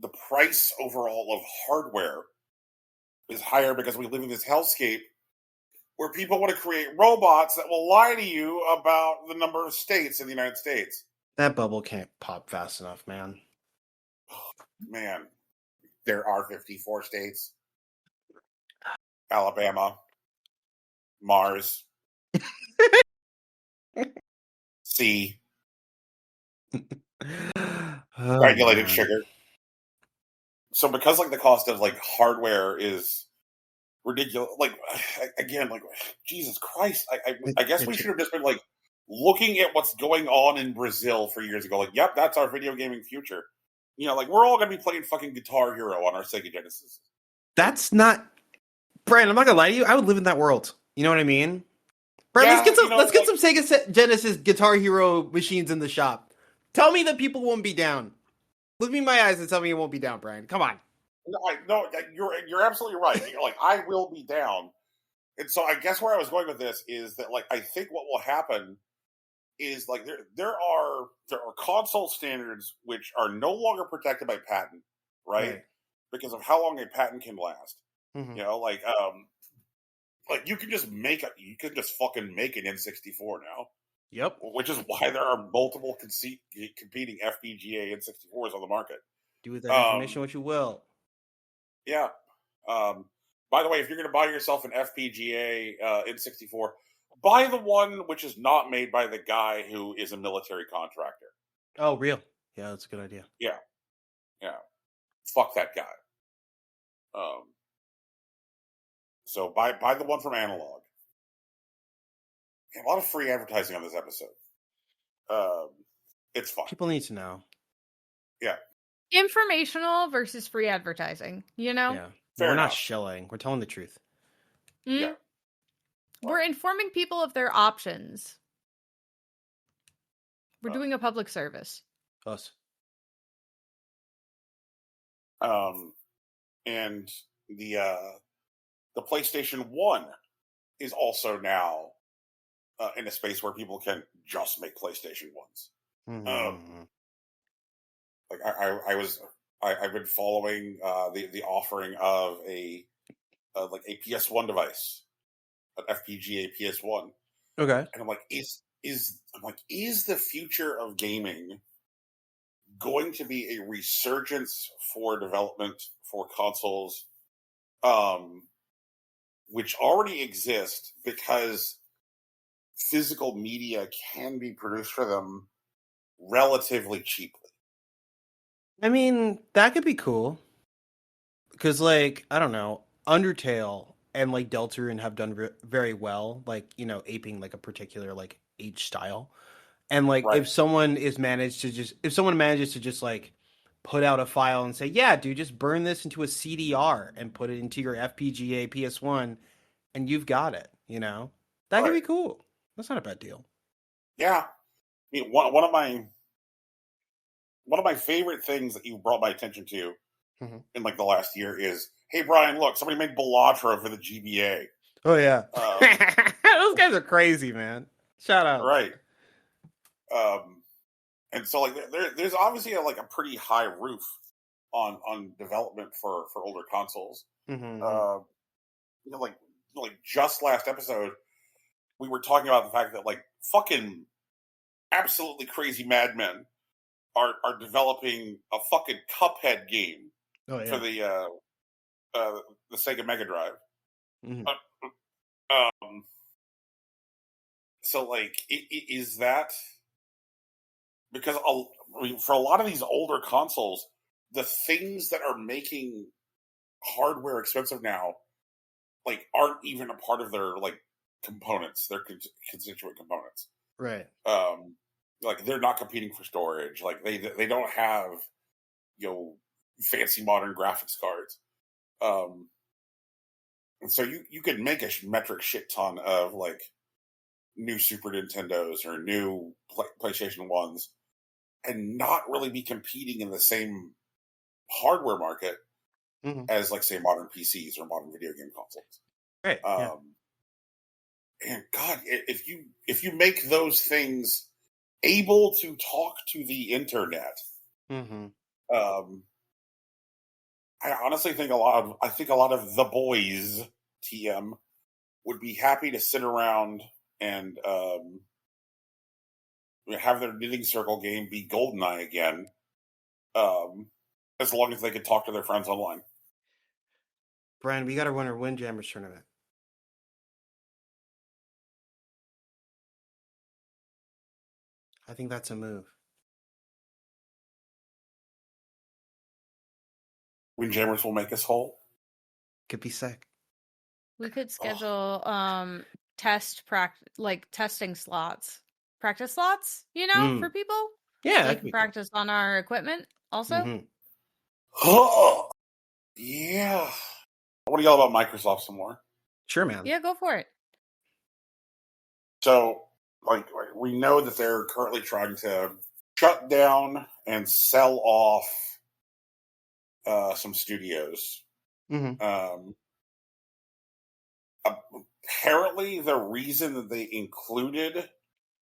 the price overall of hardware is higher because we live in this hellscape where people want to create robots that will lie to you about the number of states in the United States. That bubble can't pop fast enough, man. Man, there are 54 states. Alabama, Mars, C, Oh granulated man. sugar, so because like the cost of like hardware is ridiculous, like again, like Jesus Christ, I guess we should have just been like looking at what's going on in Brazil for years ago. Like, yep, that's our video gaming future. You know, like we're all gonna be playing fucking Guitar Hero on our Sega Genesis. That's not, Brian. I'm not gonna lie to you. I would live in that world. You know what I mean? Brian, Yeah, let's get some. you know, Let's get like- some Sega Genesis Guitar Hero machines in the shop. Tell me that people won't be down. Look me in my eyes and tell me you won't be down, Brian. Come on. No, you're absolutely right. You're like, I will be down. And so I guess where I was going with this is that like I think what will happen is like there are console standards which are no longer protected by patent, right? Because of how long a patent can last. Mhm. You know, like you can just fucking make an N64 now, Yep. which is why there are multiple competing FPGA N64s on the market. Do with that information what you will. Yeah. By the way, if you're going to buy yourself an FPGA N64, buy the one which is not made by the guy who is a military contractor. Oh, real? Yeah, that's a good idea. Yeah. Fuck that guy. So buy the one from Analog. A lot of free advertising on this episode. It's fun. People need to know. Yeah. Informational versus free advertising, you know? Yeah. Fair We're not enough. shilling. We're telling the truth. Mm? Yeah. We're informing people of their options. We're doing a public service. Us. And the PlayStation 1 is also now in a space where people can just make PlayStation 1s. Mm-hmm. Like I've been following the offering of a PS1 device, an FPGA PS1, Okay. and I'm like, is the future of gaming going to be a resurgence for development for consoles, which already exist because physical media can be produced for them relatively cheaply? I mean, that could be cool. Because, like, I don't know, Undertale and, like, Deltarune have done very well, like, you know, aping, like, a particular, like, age style. And, like, Right. if someone manages to just, like, put out a file and say, yeah, dude, just burn this into a CDR and put it into your FPGA PS1, and you've got it, you know? That could be Right. cool. That's not a bad deal. Yeah. I mean, one of my favorite things that you brought my attention to Mhm. in like the last year is, hey Brian, look, somebody made Balatro for the GBA. Oh, yeah. Those guys are crazy, man. Shout out. Right. And so like there's obviously a pretty high roof on development for older consoles. Mm-hmm. You know, like just last episode, we were talking about the fact that like fucking absolutely crazy madmen are developing a fucking Cuphead game Oh, for yeah. the Sega Mega Drive. Mhm. So like, is that because for a lot of these older consoles, the things that are making hardware expensive now, like, aren't even a part of their like components, their constituent components. Right. Like they're not competing for storage. Like they don't have, you know, fancy modern graphics cards. And so you could make a metric shit ton of like new Super Nintendos or new PlayStation 1s and not really be competing in the same hardware market Mhm. as like say modern PCs or modern video game consoles. Right. Yeah. And God, if you make those things able to talk to the internet, Mm-hmm. I honestly think a lot of the boys TM would be happy to sit around and have their knitting circle game be GoldenEye again, as long as they could talk to their friends online. Brian, we got to run our Windjammers tournament. I think that's a move. Windjammers will make us whole. Could be sick. We could schedule testing slots. Practice slots, for people. Yeah, They that could can be cool. practice on our equipment also. Mhm. Yeah. I want to yell about Microsoft some more. Sure, man. Yeah, go for it. So, we know that they're currently trying to shut down and sell off some studios. Mm-hmm. Apparently, the reason that they included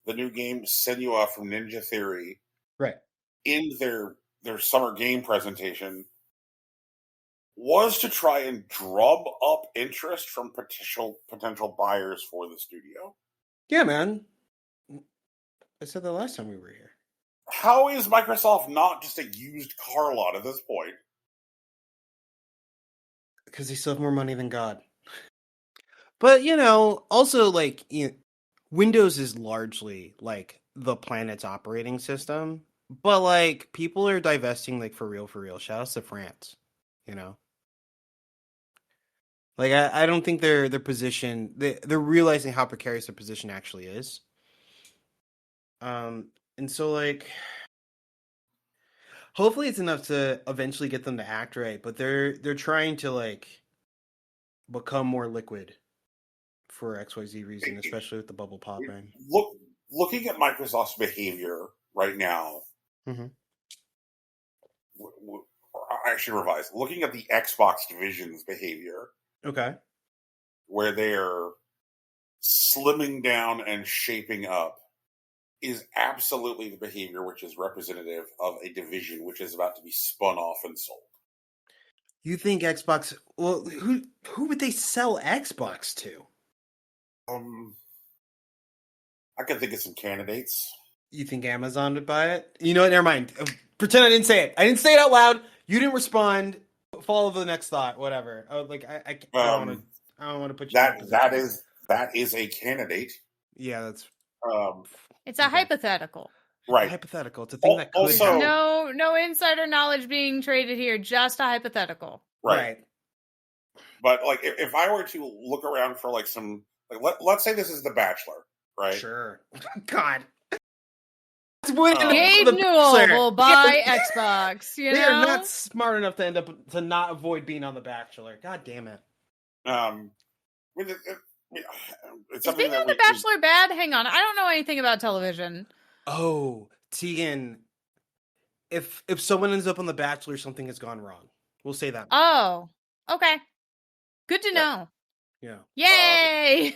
the new game Senua from Ninja Theory Right. in their summer game presentation was to try and drum up interest from potential buyers for the studio. Yeah, man. I said that last time we were here. How is Microsoft not just a used car lot at this point? Because they still have more money than God. But, also, Windows is largely, the planet's operating system. But, people are divesting, for real. Shout out to France, I don't think their position... They're realizing how precarious their position actually is. And so, hopefully it's enough to eventually get them to act right, but they're trying to, become more liquid for XYZ reason, especially with the bubble popping. Looking at Microsoft's behavior right now, Mm-hmm. I should revise. Looking at the Xbox division's behavior, Okay. where they're slimming down and shaping up, is absolutely the behavior which is representative of a division which is about to be spun off and sold. You think Xbox? Well, who would they sell Xbox to? I can think of some candidates. You think Amazon would buy it? You know what? Never mind. Pretend I didn't say it. I didn't say it out loud. You didn't respond. Follow the next thought. Whatever. I don't want to put you. That is a candidate. Yeah, that's. It's a hypothetical. Right. Hypothetical. It's a thing that could Also- happen. No insider knowledge being traded here. Just a hypothetical. Right. But if I were to look around for some, let's say this is The Bachelor, right? Sure. God. Gabe Newell will buy Xbox. They are not smart enough to end up to not avoid being on The Bachelor. God damn it. It's Is being on The Bachelor bad? Hang on, I don't know anything about television. Oh, Tegan, if someone ends up on The Bachelor, something has gone wrong. We'll say that. Oh, okay. Good to know. Yeah. Yay!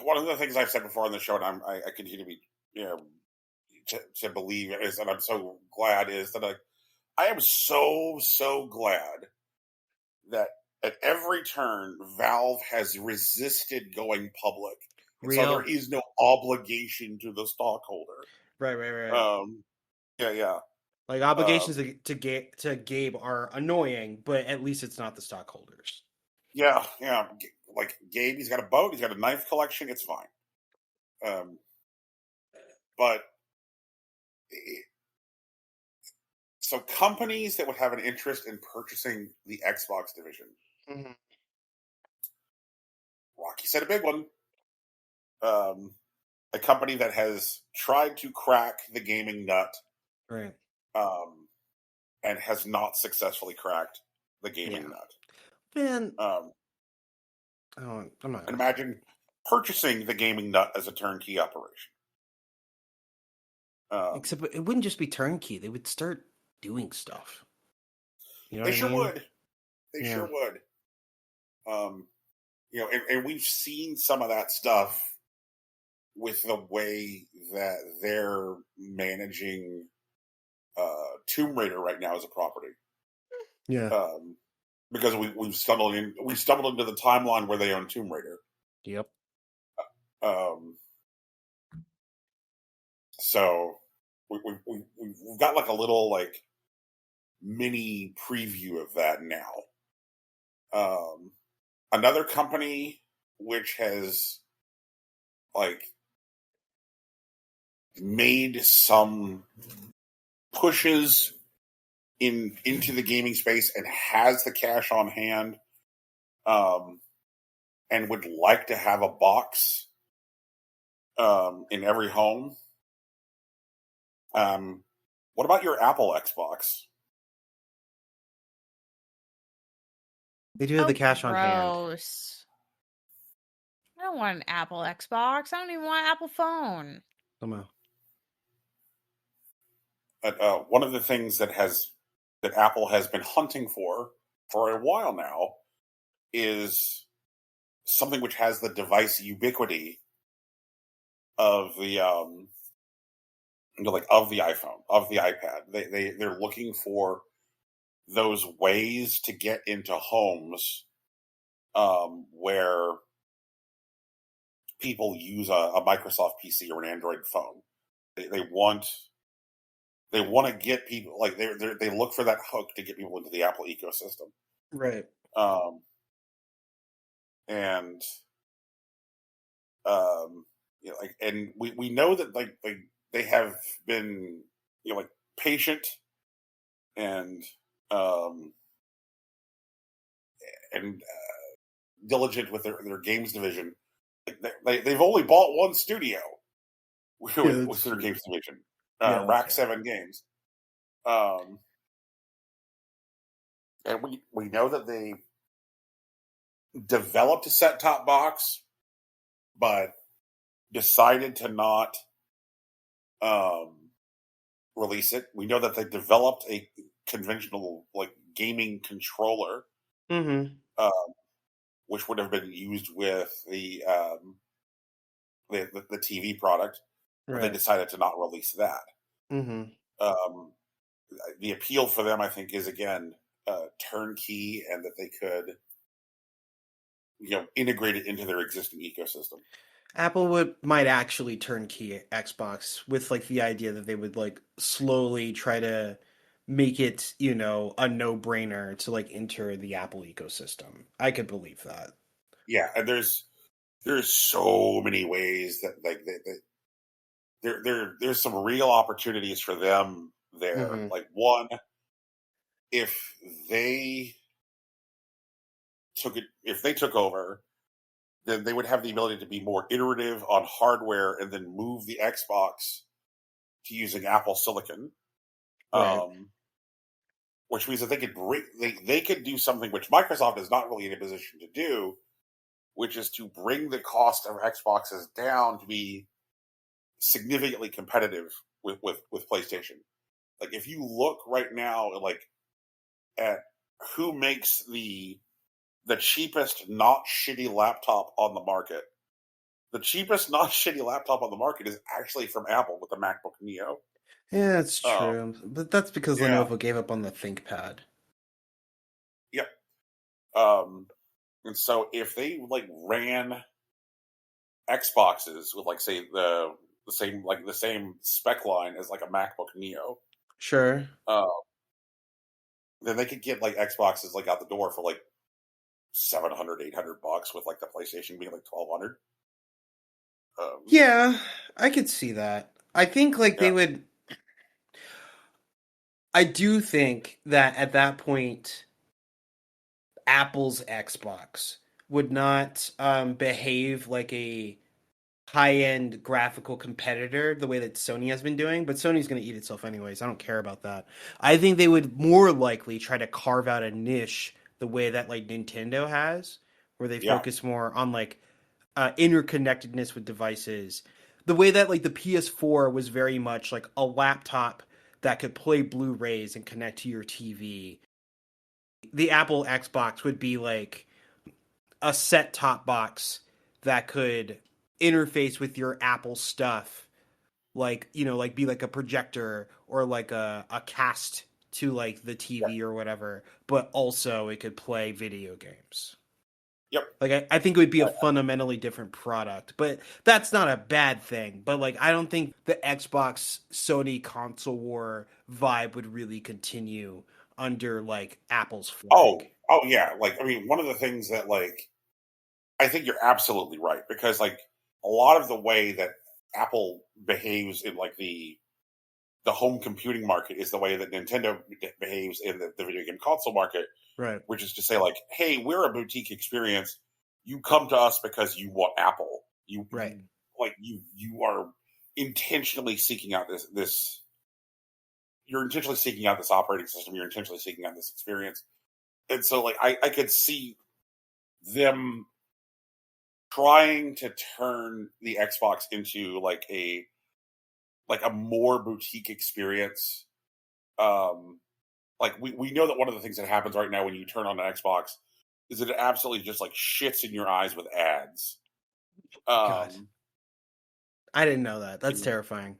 One of the things I've said before on the show, and I continue to be, to believe is, and I'm so glad, is that I am so glad that at every turn Valve has resisted going public. So there is no obligation to the stockholder. Right. Yeah. Obligations to Gabe are annoying, but at least it's not the stockholders. Yeah. Gabe, he's got a boat, he's got a knife collection, it's fine. So companies that would have an interest in purchasing the Xbox division. Mm-hmm. Rocky said a big one. A company that has tried to crack the gaming nut, right, and has not successfully cracked the gaming nut. Man, I'm not. And imagine purchasing the gaming nut as a turnkey operation. Except it wouldn't just be turnkey; they would start doing stuff. They sure would. They sure would. And we've seen some of that stuff with the way that they're managing Tomb Raider right now as a property. Yeah. Because we stumbled into the timeline where they own Tomb Raider. Yep. So we've got a little mini preview of that now. Another company which has made some pushes into the gaming space and has the cash on hand, and would like to have a box in every home. What about your Apple Xbox? They do have the cash on hand. Gross. I don't want an Apple Xbox. I don't even want an Apple phone. Somehow. One of the things that Apple has been hunting for a while now is something which has the device ubiquity of the of the iPhone, of the iPad. They're looking for those ways to get into homes where people use a Microsoft PC or an Android phone. They want to get people, like, they look for that hook to get people into the Apple ecosystem. Right. And and we know that they have been patient and diligent with their games division. They've only bought one studio with their games division, Rack 7 Games, and we know that they developed a set-top box, but decided to not release it. We know that they developed a conventional gaming controller, which would have been used with the TV product, but they decided to not release that. The appeal for them, I think, is again turnkey, and that they could integrate it into their existing ecosystem. Apple might actually turnkey Xbox with the idea that they would slowly try to make it, a no-brainer to enter the Apple ecosystem. I could believe that. Yeah, and there's so many ways that there's some real opportunities for them there. One, if they took over, then they would have the ability to be more iterative on hardware and then move the Xbox to using Apple Silicon. Right. Which means that they could do something which Microsoft is not really in a position to do, which is to bring the cost of Xboxes down to be significantly competitive with PlayStation. If you look right now at who makes the cheapest not shitty laptop on the market, the cheapest not shitty laptop on the market is actually from Apple with the MacBook Neo. Yeah, that's true. But that's because Lenovo gave up on the ThinkPad. Yep. And so if they ran Xboxes with say the same spec line as a MacBook Neo, sure, then they could get Xboxes out the door for $700, $800 with the PlayStation being $1,200. Yeah, I could see that. I think they would. I do think that at that point, Apple's Xbox would not behave like a high-end graphical competitor the way that Sony has been doing, but Sony's going to eat itself anyways. I don't care about that. I think they would more likely try to carve out a niche the way that Nintendo has, where they focus more on interconnectedness with devices. The way that the PS4 was very much a laptop that could play Blu-rays and connect to your TV. The Apple Xbox would be a set-top box that could interface with your Apple stuff, be a projector or a cast to the TV or whatever, but also it could play video games. Yep. I think it would be a fundamentally different product, but that's not a bad thing. But I don't think the Xbox Sony console war vibe would really continue under Apple's flag. Oh yeah. One of the things that I think you're absolutely right, because a lot of the way that Apple behaves in the home computing market is the way that Nintendo behaves in the video game console market, Right. which is to say, like, hey, we're a boutique experience. You come to us because you want Apple. Right. You are intentionally seeking out this. You're intentionally seeking out this operating system. You're intentionally seeking out this experience. And so, like, I could see them trying to turn the Xbox into like a more boutique experience. Like we know that one of the things that happens right now when you turn on an Xbox is that it absolutely just like shits in your eyes with ads. God. I didn't know that. That's terrifying.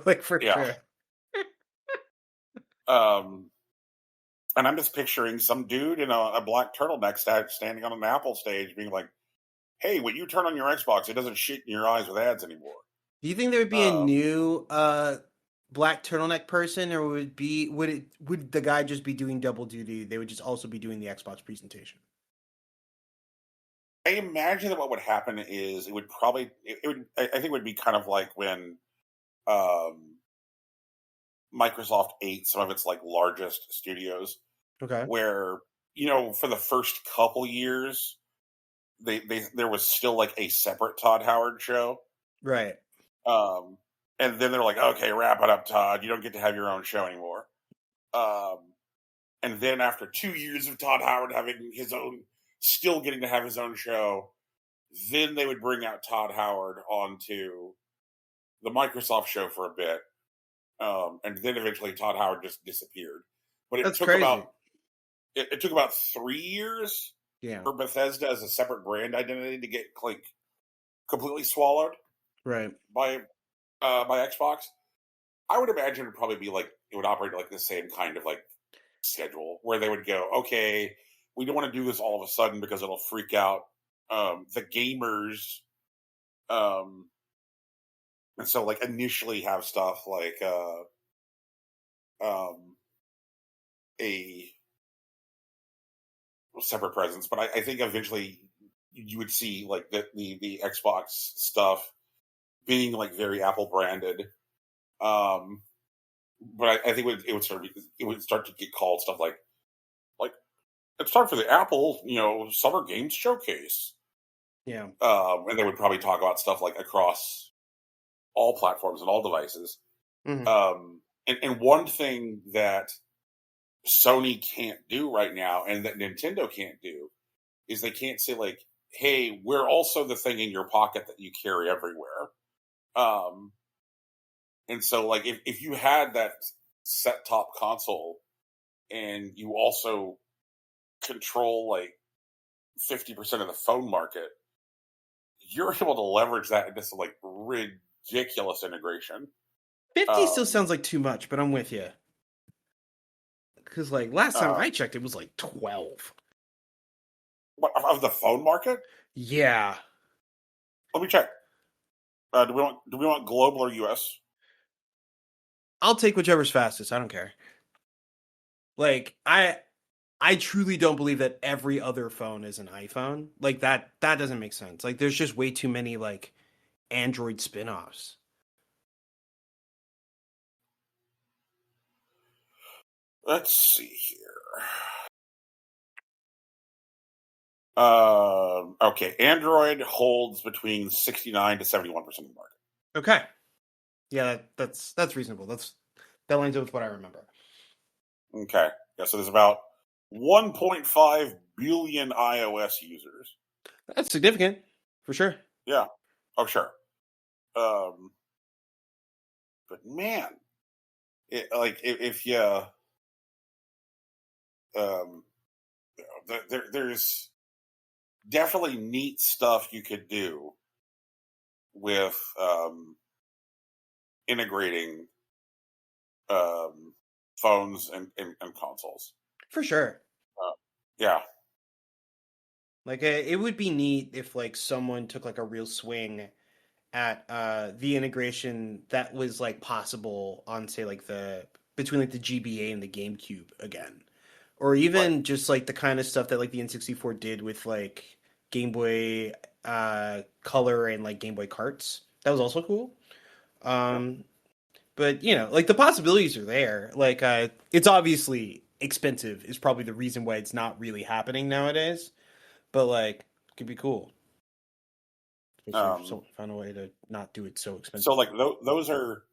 Like, for sure. And I'm just picturing some dude in a black turtleneck standing on an Apple stage being like, hey, when you turn on your Xbox, it doesn't shit in your eyes with ads anymore. Do you think there would be a new black turtleneck person, or would the guy just be doing double duty? They would just also be doing the Xbox presentation. I imagine that what would happen is I think it would be kind of like when Microsoft ate some of its like largest studios. Okay. Where, for the first couple years, there was still like a separate Todd Howard show. Right. And then they're like, okay, wrap it up, Todd. You don't get to have your own show anymore. And then after 2 years of Todd Howard still getting to have his own show, then they would bring out Todd Howard onto the Microsoft show for a bit. And then eventually Todd Howard just disappeared. But it took crazy. It took about 3 years for Bethesda as a separate brand identity to get like completely swallowed by Xbox. I would imagine it would probably be like it would operate like the same kind of like schedule where they would go, okay, we don't want to do this all of a sudden because it'll freak out the gamers. And so like initially have stuff like a separate presence, but I think eventually you would see like the Xbox stuff being like very Apple branded. But I think it would start to get called stuff like it's time for the Apple, Summer Games Showcase. Yeah. And they would probably talk about stuff like across all platforms and all devices. Mm-hmm. And one thing that Sony can't do right now and that Nintendo can't do is they can't say like, hey, we're also the thing in your pocket that you carry everywhere. And so like if you had that set top console and you also control like 50% of the phone market, you're able to leverage that into some like ridiculous integration. 50 still sounds like too much, but I'm with you. Because like last time I checked, it was like 12. Of the phone market? Yeah. Let me check. Do we want global or US? I'll take whichever's fastest. I don't care. Like I truly don't believe that every other phone is an iPhone. Like that doesn't make sense. Like there's just way too many like Android spin-offs. Let's see here. Okay, Android holds between 69 to 71% of the market. Okay. Yeah, that's reasonable. That lines up with what I remember. Okay. Yeah, so there's about 1.5 billion iOS users. That's significant, for sure. Yeah. Oh, sure. But man, if you there's definitely neat stuff you could do with integrating phones and consoles. For sure. Yeah. Like it would be neat if like someone took like a real swing at the integration that was like possible on say like between like the GBA and the GameCube again. Or even just like the kind of stuff that like the N64 did with like Game Boy Color and like Game Boy Carts. That was also cool. But like the possibilities are there. Like it's obviously expensive is probably the reason why it's not really happening nowadays. But like it could be cool. Find a way to not do it so expensive. So like those are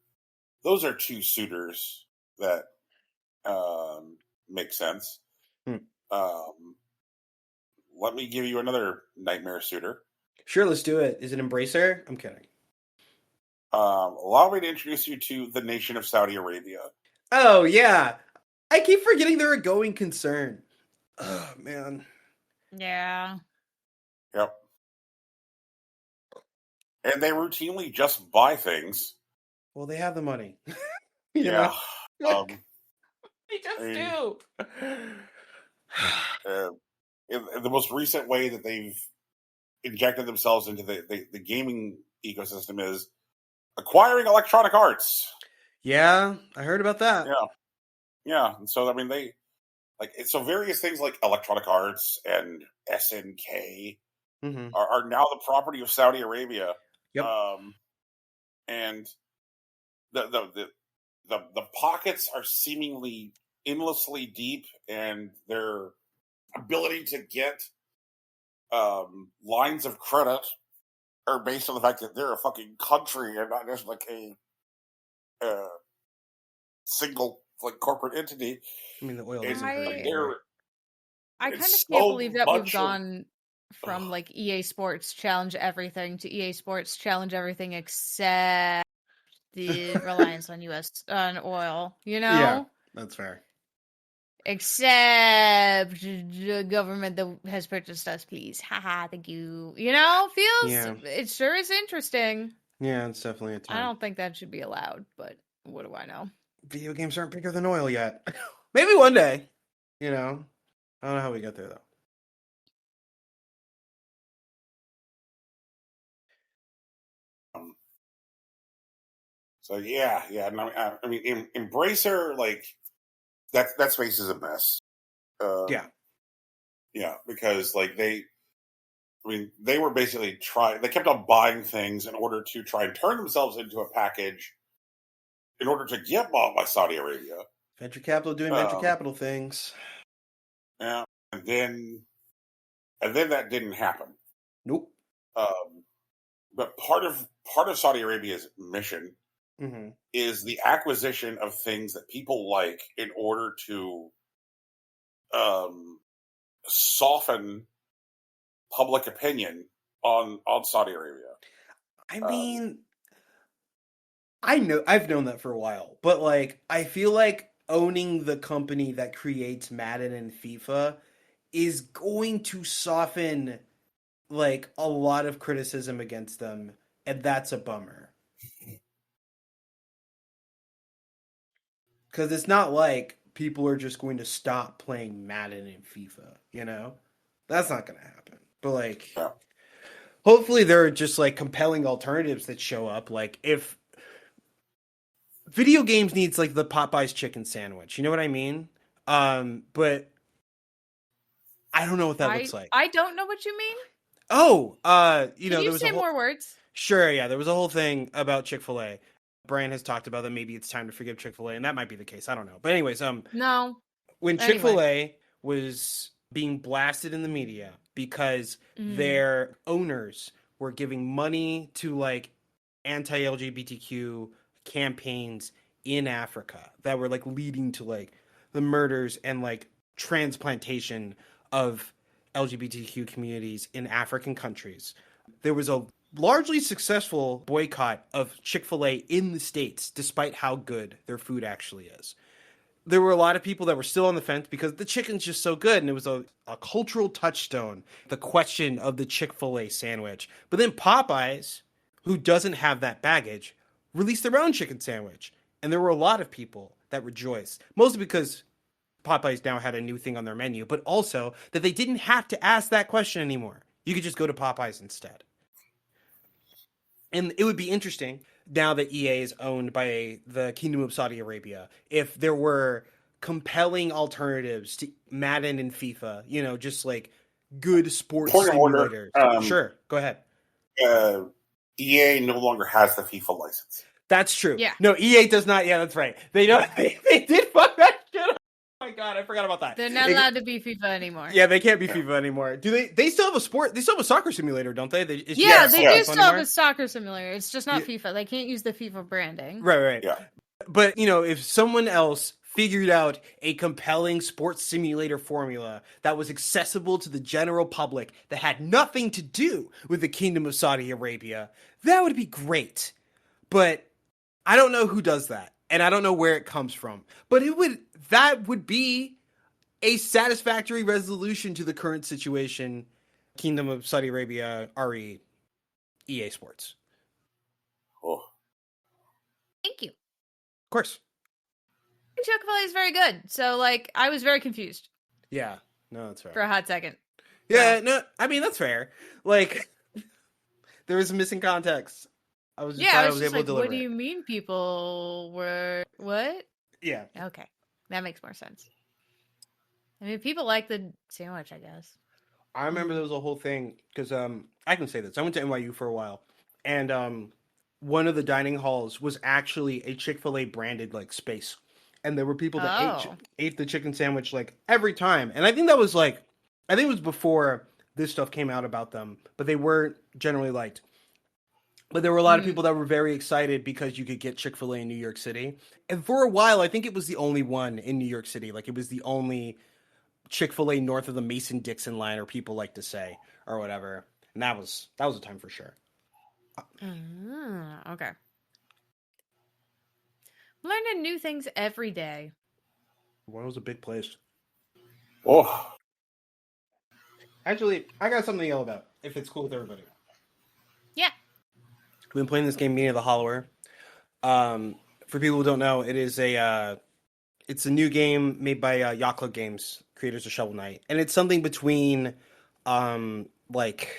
two suitors that make sense. Let me give you another nightmare suitor. Sure, let's do it. Is it Embracer? I'm kidding. Allow me to introduce you to the nation of Saudi Arabia. Oh, yeah. I keep forgetting they're a going concern. Oh, man. Yeah. Yep. And they routinely just buy things. Well, they have the money. Yeah. They just do. In the most recent way that they've injected themselves into the gaming ecosystem is acquiring Electronic Arts. Yeah, I heard about that. Yeah. And so I mean, so various things like Electronic Arts and SNK are now the property of Saudi Arabia. Yep. And the pockets are seemingly endlessly deep, and their ability to get lines of credit are based on the fact that they're a fucking country and not just like a single like corporate entity. I mean, the oil isn't great. I kind of can't believe that we've gone from like EA Sports challenge everything to EA Sports challenge everything except the reliance on oil, Yeah, that's fair. Except the government that has purchased us, please. Haha, thank you. It sure is interesting. Yeah, it's definitely a time. I don't think that should be allowed, but what do I know? Video games aren't bigger than oil yet. Maybe one day. I don't know how we get there though. So yeah. No, I mean, Embracer, like that space is a mess. Yeah, because like they were basically they kept on buying things in order to try and turn themselves into a package in order to get bought by Saudi Arabia. Venture capital doing venture capital things. Yeah, and then that didn't happen. Nope. But part of Saudi Arabia's mission is the acquisition of things that people like in order to soften public opinion on Saudi Arabia. I mean, I've known that for a while, but like I feel like owning the company that creates Madden and FIFA is going to soften like a lot of criticism against them, and that's a bummer. Because it's not like people are just going to stop playing Madden and FIFA, That's not going to happen. But, like, hopefully there are just, like, compelling alternatives that show up. Like, if video games needs, like, the Popeyes chicken sandwich, you know what I mean? But I don't know what that looks like. I don't know what you mean. Oh, Can you say more words? Sure, yeah. There was a whole thing about Chick-fil-A. Brian has talked about that maybe it's time to forgive Chick-fil-A, and that might be the case. I don't know. But anyways, no. When Chick-fil-A was being blasted in the media because their owners were giving money to like anti-LGBTQ campaigns in Africa that were like leading to like the murders and like transplantation of LGBTQ communities in African countries, there was a largely successful boycott of Chick-fil-A in the States, despite how good their food actually is. There were a lot of people that were still on the fence because the chicken's just so good, and it was a cultural touchstone, the question of the Chick-fil-A sandwich. But then Popeyes, who doesn't have that baggage, released their own chicken sandwich. And there were a lot of people that rejoiced, mostly because Popeyes now had a new thing on their menu, but also that they didn't have to ask that question anymore. You could just go to Popeyes instead. And it would be interesting, now that EA is owned by the Kingdom of Saudi Arabia, if there were compelling alternatives to Madden and FIFA, just like good sports simulators. Sure, go ahead. EA no longer has the FIFA license. That's true. Yeah. No, EA does not. Yeah, that's right. They don't. They did fuck that shit up. Oh my god, I forgot about that. They're not allowed to be FIFA anymore. Yeah, they can't be FIFA anymore. Do they? They still have a sport. They still have a soccer simulator, don't they? Yeah, Yes, they yeah. do still have a soccer simulator. It's just not Yeah. FIFA. They can't use the FIFA branding. Right. Yeah. But if someone else figured out a compelling sports simulator formula that was accessible to the general public that had nothing to do with the Kingdom of Saudi Arabia, that would be great. But I don't know who does that, and I don't know where it comes from. But that would be a satisfactory resolution to the current situation. Kingdom of Saudi Arabia, RE, EA Sports. Oh. Thank you. Of course. Chick-fil-A is very good. So, like, I was very confused Yeah. No, that's fair. for a hot second. Yeah, no, I mean, that's fair. Like, there was missing context. I was just Yeah, glad I was just able like, to deliver what do it. you mean people were... What? Yeah. Okay. That makes more sense. I mean, people like the sandwich, I guess. I remember there was a whole thing, because I can say this. I went to NYU for a while, and one of the dining halls was actually a Chick-fil-A branded, like, space. And there were people that ate the chicken sandwich, like, every time. And I think that was, like, I think it was before this stuff came out about them, but they weren't generally liked. But there were a lot of people that were very excited because you could get Chick-fil-A in New York City. And for a while, I think it was the only one in New York City. Like, it was the only Chick-fil-A north of the Mason-Dixon line, or people like to say, or whatever. And that was a time for sure. Okay. Learning new things every day. Well, it was a big place. Oh. Actually, I got something to yell about, if it's cool with everybody. Yeah. We've been playing this game, Meaning of the Hollower. For people who don't know, it's a new game made by Yacht Club Games, creators of Shovel Knight, and it's something between like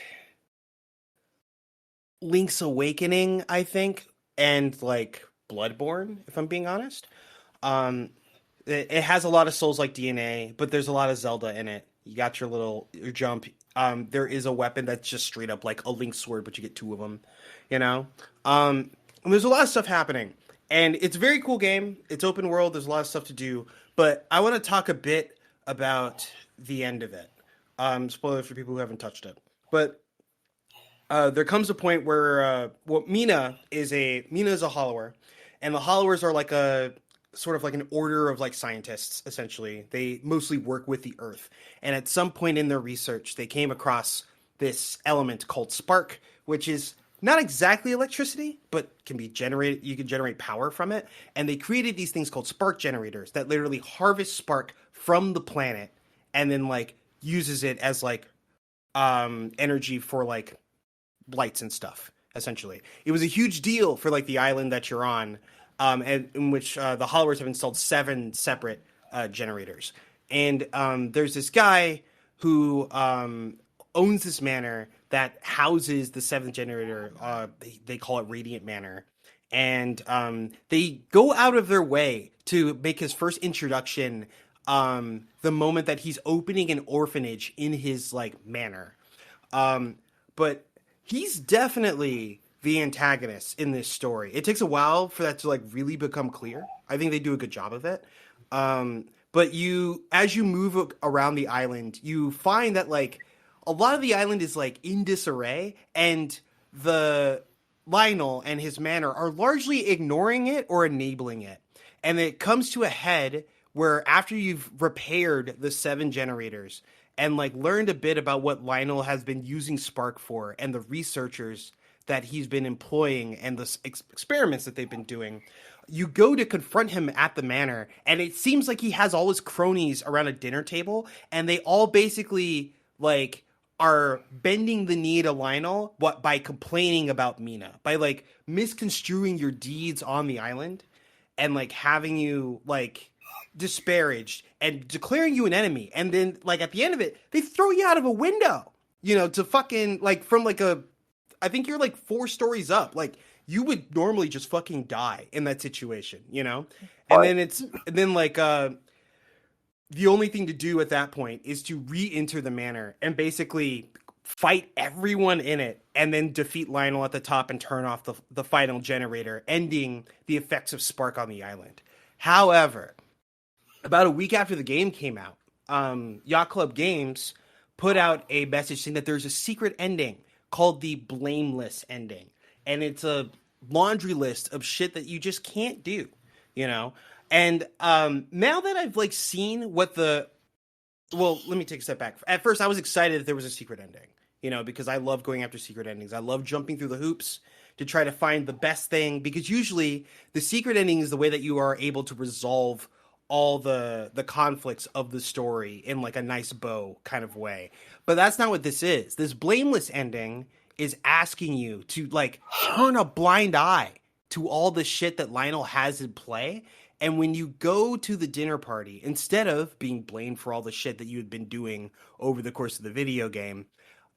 Link's Awakening, I think, and like Bloodborne, if I'm being honest. It has a lot of Souls-like DNA, but there's a lot of Zelda in it. You got your jump. There is a weapon that's just straight up like a Link sword, but you get two of them. And there's a lot of stuff happening, and it's a very cool game. It's open world. There's a lot of stuff to do, but I want to talk a bit about the end of it. Spoilers for people who haven't touched it, but there comes a point where Mina is a hollower, and the hollowers are like a sort of like an order of like scientists. Essentially, they mostly work with the earth, and at some point in their research, they came across this element called spark, which is not exactly electricity, but can be generated. You can generate power from it. And they created these things called spark generators that literally harvest spark from the planet and then like uses it as like energy for like lights and stuff. Essentially, it was a huge deal for like the island that you're on, and in which the Hollowers have installed 7 separate generators. And there's this guy who owns this manor that houses the 7th generator. They call it Radiant Manor. And they go out of their way to make his first introduction the moment that he's opening an orphanage in his like manor. But he's definitely the antagonist in this story. It takes a while for that to like really become clear. I think they do a good job of it. But as you move around the island, you find that like a lot of the island is like in disarray, and the Lionel and his manor are largely ignoring it or enabling it. And it comes to a head where after you've repaired the 7 generators and like learned a bit about what Lionel has been using Spark for and the researchers that he's been employing and the experiments that they've been doing, you go to confront him at the manor, and it seems like he has all his cronies around a dinner table, and they all basically like are bending the knee to Lionel by complaining about Mina, by like misconstruing your deeds on the island and like having you like disparaged and declaring you an enemy. And then like at the end of it, they throw you out of a window, to fucking like from like I think you're like 4 stories up. Like you would normally just fucking die in that situation, And then like the only thing to do at that point is to re-enter the manor and basically fight everyone in it, and then defeat Lionel at the top and turn off the final generator, ending the effects of Spark on the island. However, about a week after the game came out, Yacht Club Games put out a message saying that there's a secret ending called the Blameless ending. And it's a laundry list of shit that you just can't do, you know? And now that I've like seen what well, let me take a step back. At first, I was excited that there was a secret ending, you know, because I love going after secret endings. I love jumping through the hoops to try to find the best thing, because usually the secret ending is the way that you are able to resolve all the conflicts of the story in like a nice bow kind of way. But that's not what this is. This Blameless ending is asking you to like turn a blind eye to all the shit that Lionel has in play. And when you go to the dinner party, instead of being blamed for all the shit that you had been doing over the course of the video game,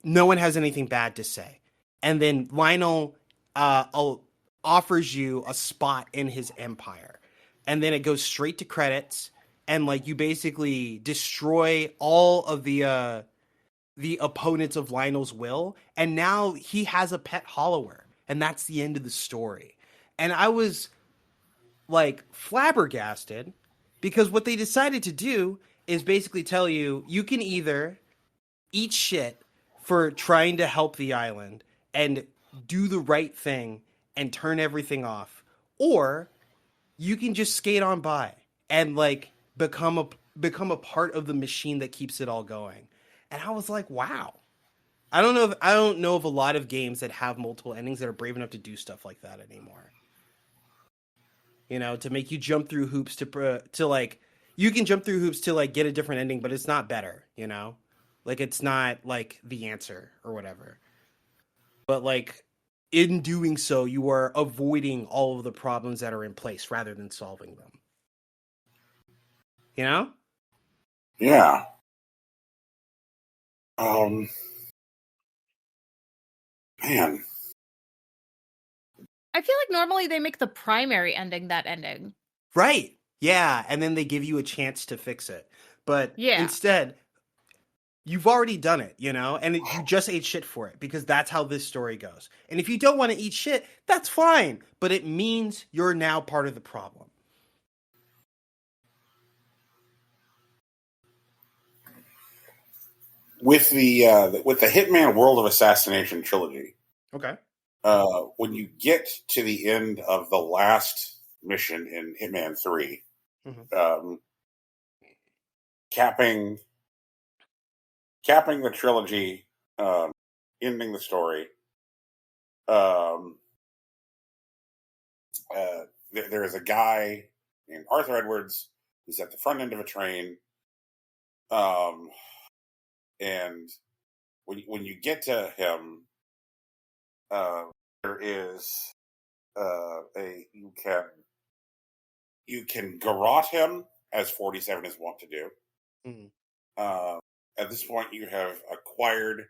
no one has anything bad to say. And then Lionel offers you a spot in his empire. And then it goes straight to credits, and like you basically destroy all of the opponents of Lionel's will, and now he has a pet follower, and that's the end of the story. And I was like flabbergasted, because what they decided to do is basically tell you you can either eat shit for trying to help the island and do the right thing and turn everything off, or you can just skate on by and like become a part of the machine that keeps it all going. And I was like, wow. I don't know of a lot of games that have multiple endings that are brave enough to do stuff like that anymore. You know, to make you jump through hoops to like, you can jump through hoops to like get a different ending, but it's not better, you know? Like it's not like the answer or whatever. But like in doing so, you are avoiding all of the problems that are in place rather than solving them. You know? Yeah. Man. I feel like normally they make the primary ending that ending. Right. Yeah. And then they give you a chance to fix it. But Yeah. instead, you've already done it, you know? And you just ate shit for it, because that's how this story goes. And if you don't want to eat shit, that's fine. But it means you're now part of the problem. With the Hitman World of Assassination trilogy, Okay. when you get to the end of the last mission in Hitman 3, capping the trilogy, ending the story, there is a guy named Arthur Edwards who's at the front end of a train, and when you get to him, there is you can garrote him, as 47 is wont to do. Mm-hmm. At this point, you have acquired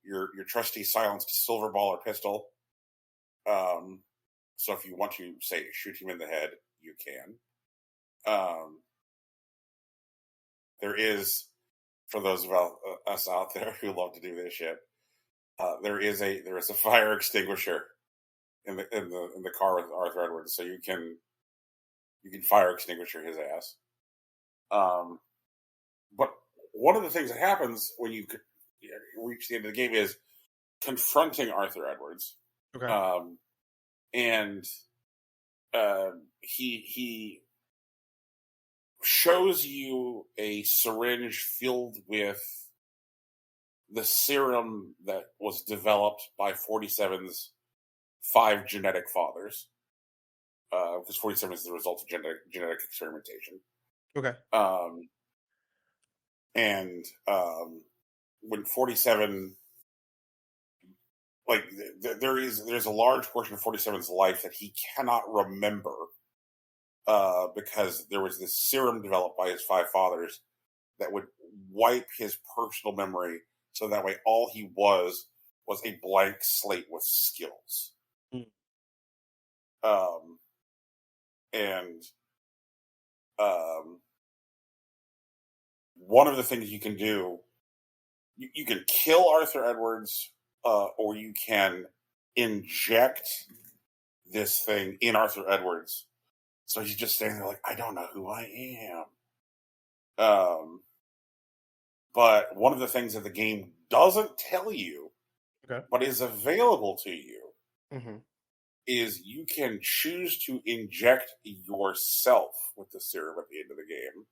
your trusty silenced silver ball or pistol. So if you want to, say, shoot him in the head, you can. There is, for those of us out there who love to do this shit, there is a fire extinguisher in the car with Arthur Edwards, so you can fire extinguisher his ass. But one of the things that happens when you reach the end of the game is confronting Arthur Edwards. Okay. And he shows you a syringe filled with the serum that was developed by 47's 5 genetic fathers. Because 47 is the result of genetic experimentation. Okay. And when 47, like, there's a large portion of 47's life that he cannot remember, because there was this serum developed by his 5 fathers that would wipe his personal memory, so that way all he was a blank slate with skills. Mm. One of the things you can do you can kill Arthur Edwards, or you can inject this thing in Arthur Edwards. So he's just standing there like, I don't know who I am. But one of the things that the game doesn't tell you, but is available to you, is you can choose to inject yourself with the serum at the end of the game,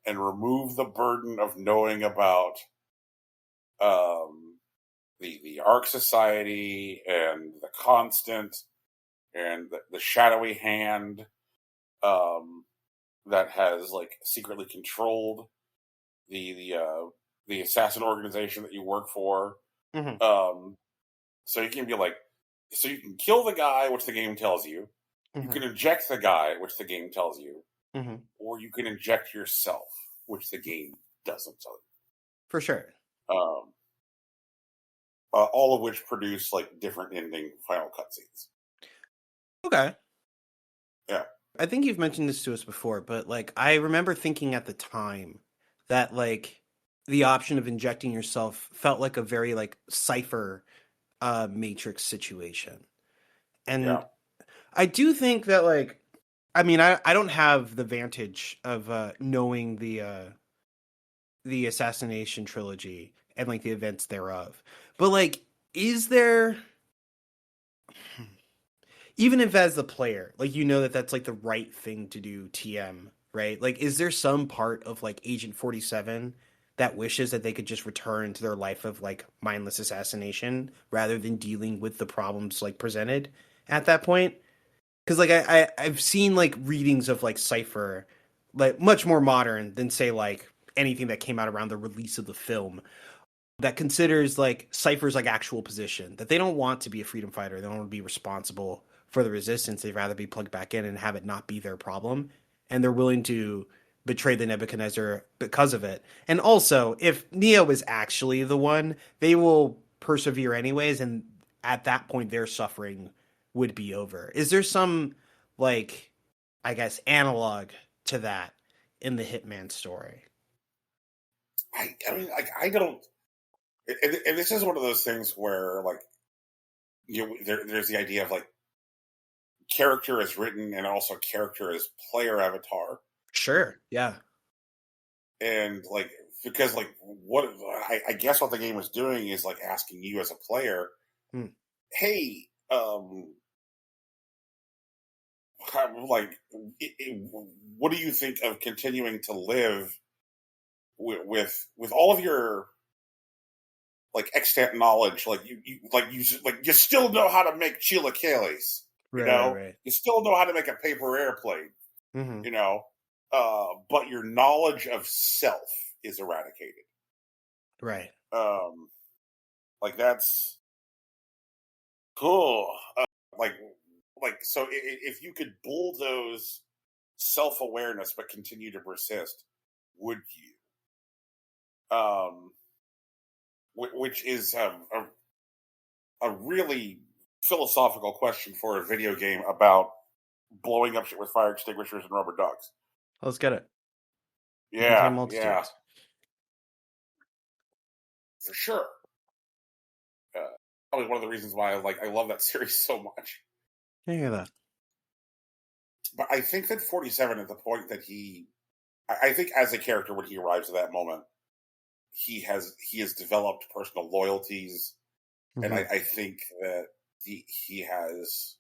and remove the burden of knowing about the Ark Society and the Constant and the shadowy hand that has like secretly controlled the assassin organization that you work for. So you can be like, so you can kill the guy, which the game tells you. You can inject the guy, which the game tells you, or you can inject yourself, which the game doesn't tell you. For sure. All of which produce like different ending final cutscenes. Okay. Yeah. I think you've mentioned this to us before, but like I remember thinking at the time that like the option of injecting yourself felt like a very like Cypher Matrix situation. And I do think that like, I mean, I don't have the vantage of knowing the Assassination trilogy and like the events thereof. But like, is there, even if as the player, like, you know that that's like the right thing to do, TM, right? Like, is there some part of like Agent 47 that wishes that they could just return to their life of like mindless assassination rather than dealing with the problems like presented at that point? Because like I've seen like readings of like Cypher, like much more modern than say like anything that came out around the release of the film, that considers like Cypher's like actual position, that they don't want to be a freedom fighter, they don't want to be responsible for the resistance, they'd rather be plugged back in and have it not be their problem, and they're willing to betray the Nebuchadnezzar because of it. And also, if Neo is actually the one, they will persevere anyways, and at that point their suffering would be over. Is there some like, I guess, analog to that in the Hitman story? I mean, like, I don't. And this is one of those things where, like, you know, there's the idea of like character as written and also character as player avatar. Sure. Yeah. And like, because like what I guess what the game was doing is like asking you as a player, hey, like, what do you think of continuing to live with all of your like extant knowledge? Like you still know how to make chilaquiles, you know, Right. you still know how to make a paper airplane, you know, but your knowledge of self is eradicated. Right. Like that's cool. Like so, if you could bulldoze self-awareness but continue to persist, would you? Which is a really philosophical question for a video game about blowing up shit with fire extinguishers and rubber ducks. Let's get it. Yeah. For sure. Probably one of the reasons why I love that series so much. I hear that. But I think that 47 at the point that I think as a character when he arrives at that moment, he has developed personal loyalties, and I think that he has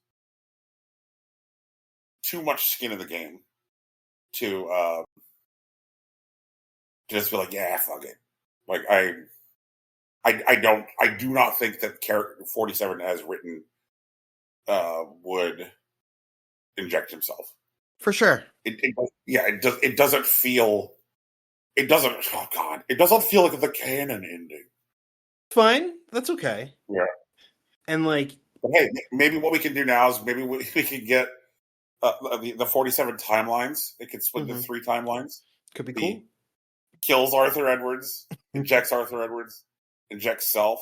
too much skin in the game to just be like, yeah, fuck it. Like I do not think that character 47 as written would inject himself. For sure. It doesn't feel. It doesn't. Oh God! It doesn't feel like the canon ending. Fine, that's okay. Yeah. And like, but hey, maybe what we can do now is maybe we can get the 47 timelines. It could split into 3 timelines. Could be cool. Kills Arthur Edwards, injects Arthur Edwards, injects self.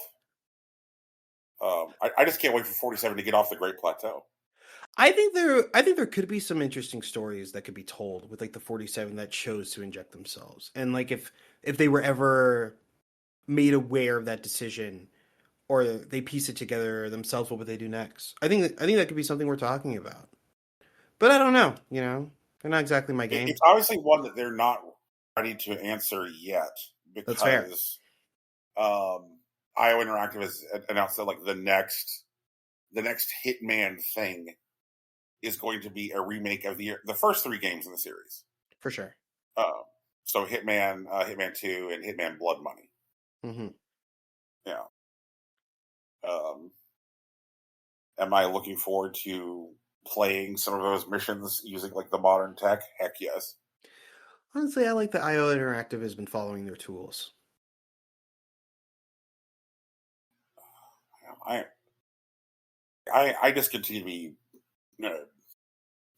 I just can't wait for 47 to get off the Great Plateau. I think there could be some interesting stories that could be told with like the 47 that chose to inject themselves. And like if if they were ever made aware of that decision, or they piece it together themselves, what would they do next? I think that could be something we're talking about. But I don't know. They're not exactly my game. It's obviously one that they're not ready to answer yet That's fair. because IO Interactive has announced that like the next Hitman thing is going to be a remake of the first 3 games in the series. For sure. So Hitman, Hitman 2, and Hitman Blood Money. Mm-hmm. Yeah. Am I looking forward to playing some of those missions using like the modern tech? Heck yes. Honestly, I like that IO Interactive has been following their tools. I just continue to be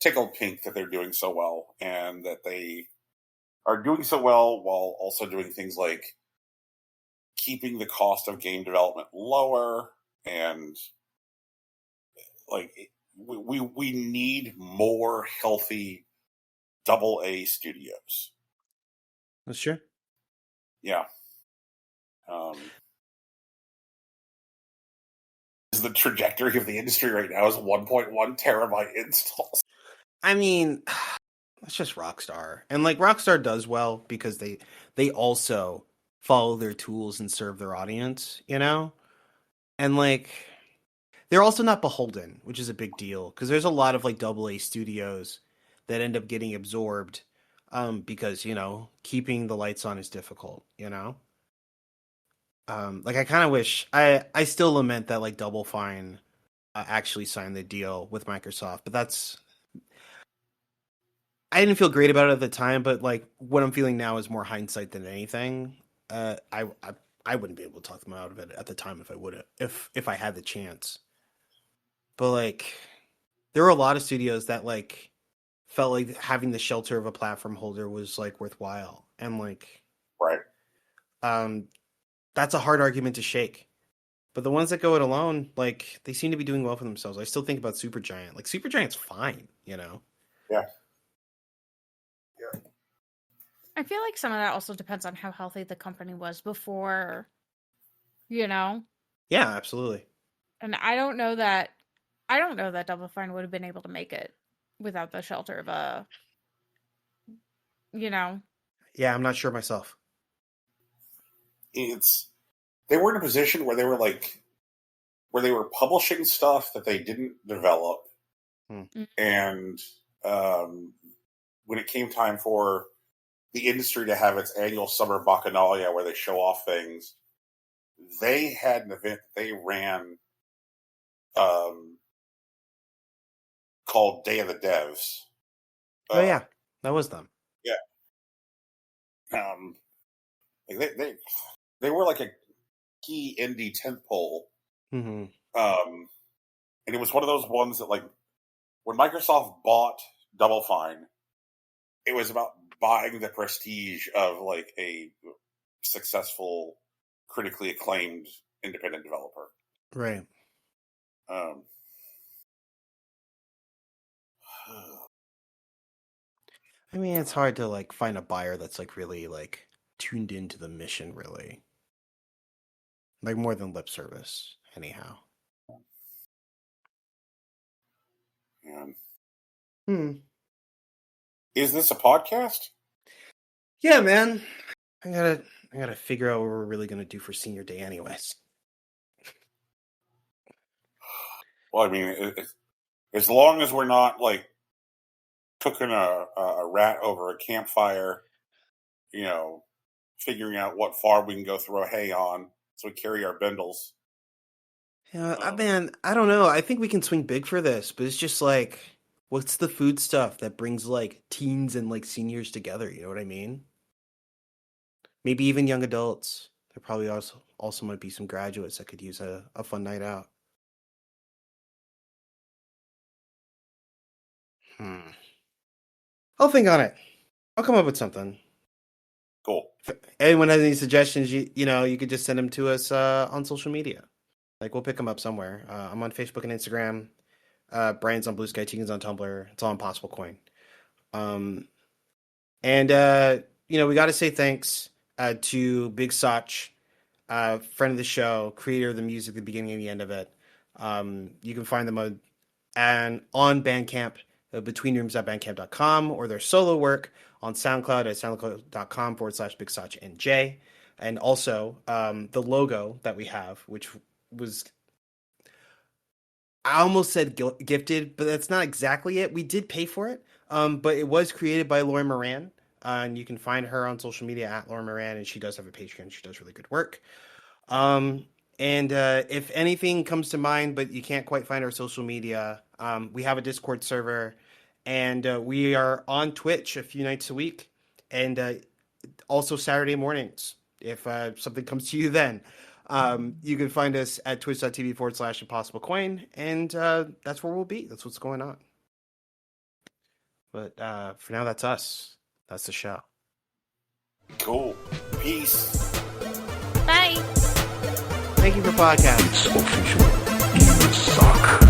tickled pink that they're doing so well, and that they are doing so well while also doing things like keeping the cost of game development lower, and like we need more healthy AA studios. That's true. Yeah. The trajectory of the industry right now is 1.1 terabyte installs. I mean, that's just Rockstar. And like Rockstar does well because they also follow their tools and serve their audience, And like they're also not beholden, which is a big deal because there's a lot of like AA studios that end up getting absorbed because, keeping the lights on is difficult, Like I kind of wish I still lament that like Double Fine actually signed the deal with Microsoft, but I didn't feel great about it at the time, but like what I'm feeling now is more hindsight than anything. I wouldn't be able to talk them out of it at the time if I would have, if I had the chance. But like there were a lot of studios that like felt like having the shelter of a platform holder was like worthwhile, and like right. That's a hard argument to shake. But the ones that go it alone, like they seem to be doing well for themselves. I still think about Supergiant. Like Supergiant's fine, Yeah. I feel like some of that also depends on how healthy the company was before, Yeah, absolutely. And I don't know that Double Fine would have been able to make it without the shelter of a, Yeah, I'm not sure myself. They were in a position where they were publishing stuff that they didn't develop, and when it came time for the industry to have its annual summer bacchanalia where they show off things, they had an event they ran called Day of the Devs. Oh yeah, that was them. Yeah. They were like a key indie tentpole. Mm-hmm. And it was one of those ones that like when Microsoft bought Double Fine, it was about buying the prestige of like a successful, critically acclaimed independent developer. Right. I mean, it's hard to like find a buyer that's like really like tuned into the mission, really. Like more than lip service, anyhow. Yeah. Is this a podcast? Yeah, man. I gotta figure out what we're really gonna do for Senior Day, anyways. Well, I mean, as long as we're not like cooking a rat over a campfire, figuring out what farm we can go throw hay on so we carry our bindles. Yeah, man, I don't know. I think we can swing big for this, but it's just like, what's the food stuff that brings like teens and like seniors together? You know what I mean? Maybe even young adults. There probably also might be some graduates that could use a fun night out. I'll think on it. I'll come up with something. Cool. If anyone has any suggestions, you could just send them to us on social media. Like we'll pick them up somewhere. I'm on Facebook and Instagram. Brian's on Blue Sky, Tegan's on Tumblr. It's all on Possible Coin. And we got to say thanks to Big Sach, friend of the show, creator of the music, the beginning and the end of it. You can find them on Bandcamp, betweenrooms.bandcamp.com, or their solo work on SoundCloud at soundcloud.com/BigSachNJ. And also the logo that we have, which was, I almost said gifted, but that's not exactly it. We did pay for it, but it was created by Lauren Moran. And you can find her on social media at Lauren Moran, and she does have a Patreon. She does really good work. And if anything comes to mind, but you can't quite find our social media, we have a Discord server, and we are on Twitch a few nights a week, and also Saturday mornings, if something comes to you then. You can find us at twitch.tv/impossiblecoin, and that's where we'll be. That's what's going on. But for now, that's us. That's the show. Cool. Peace. Bye. Thank you for podcasting. It's official. You suck.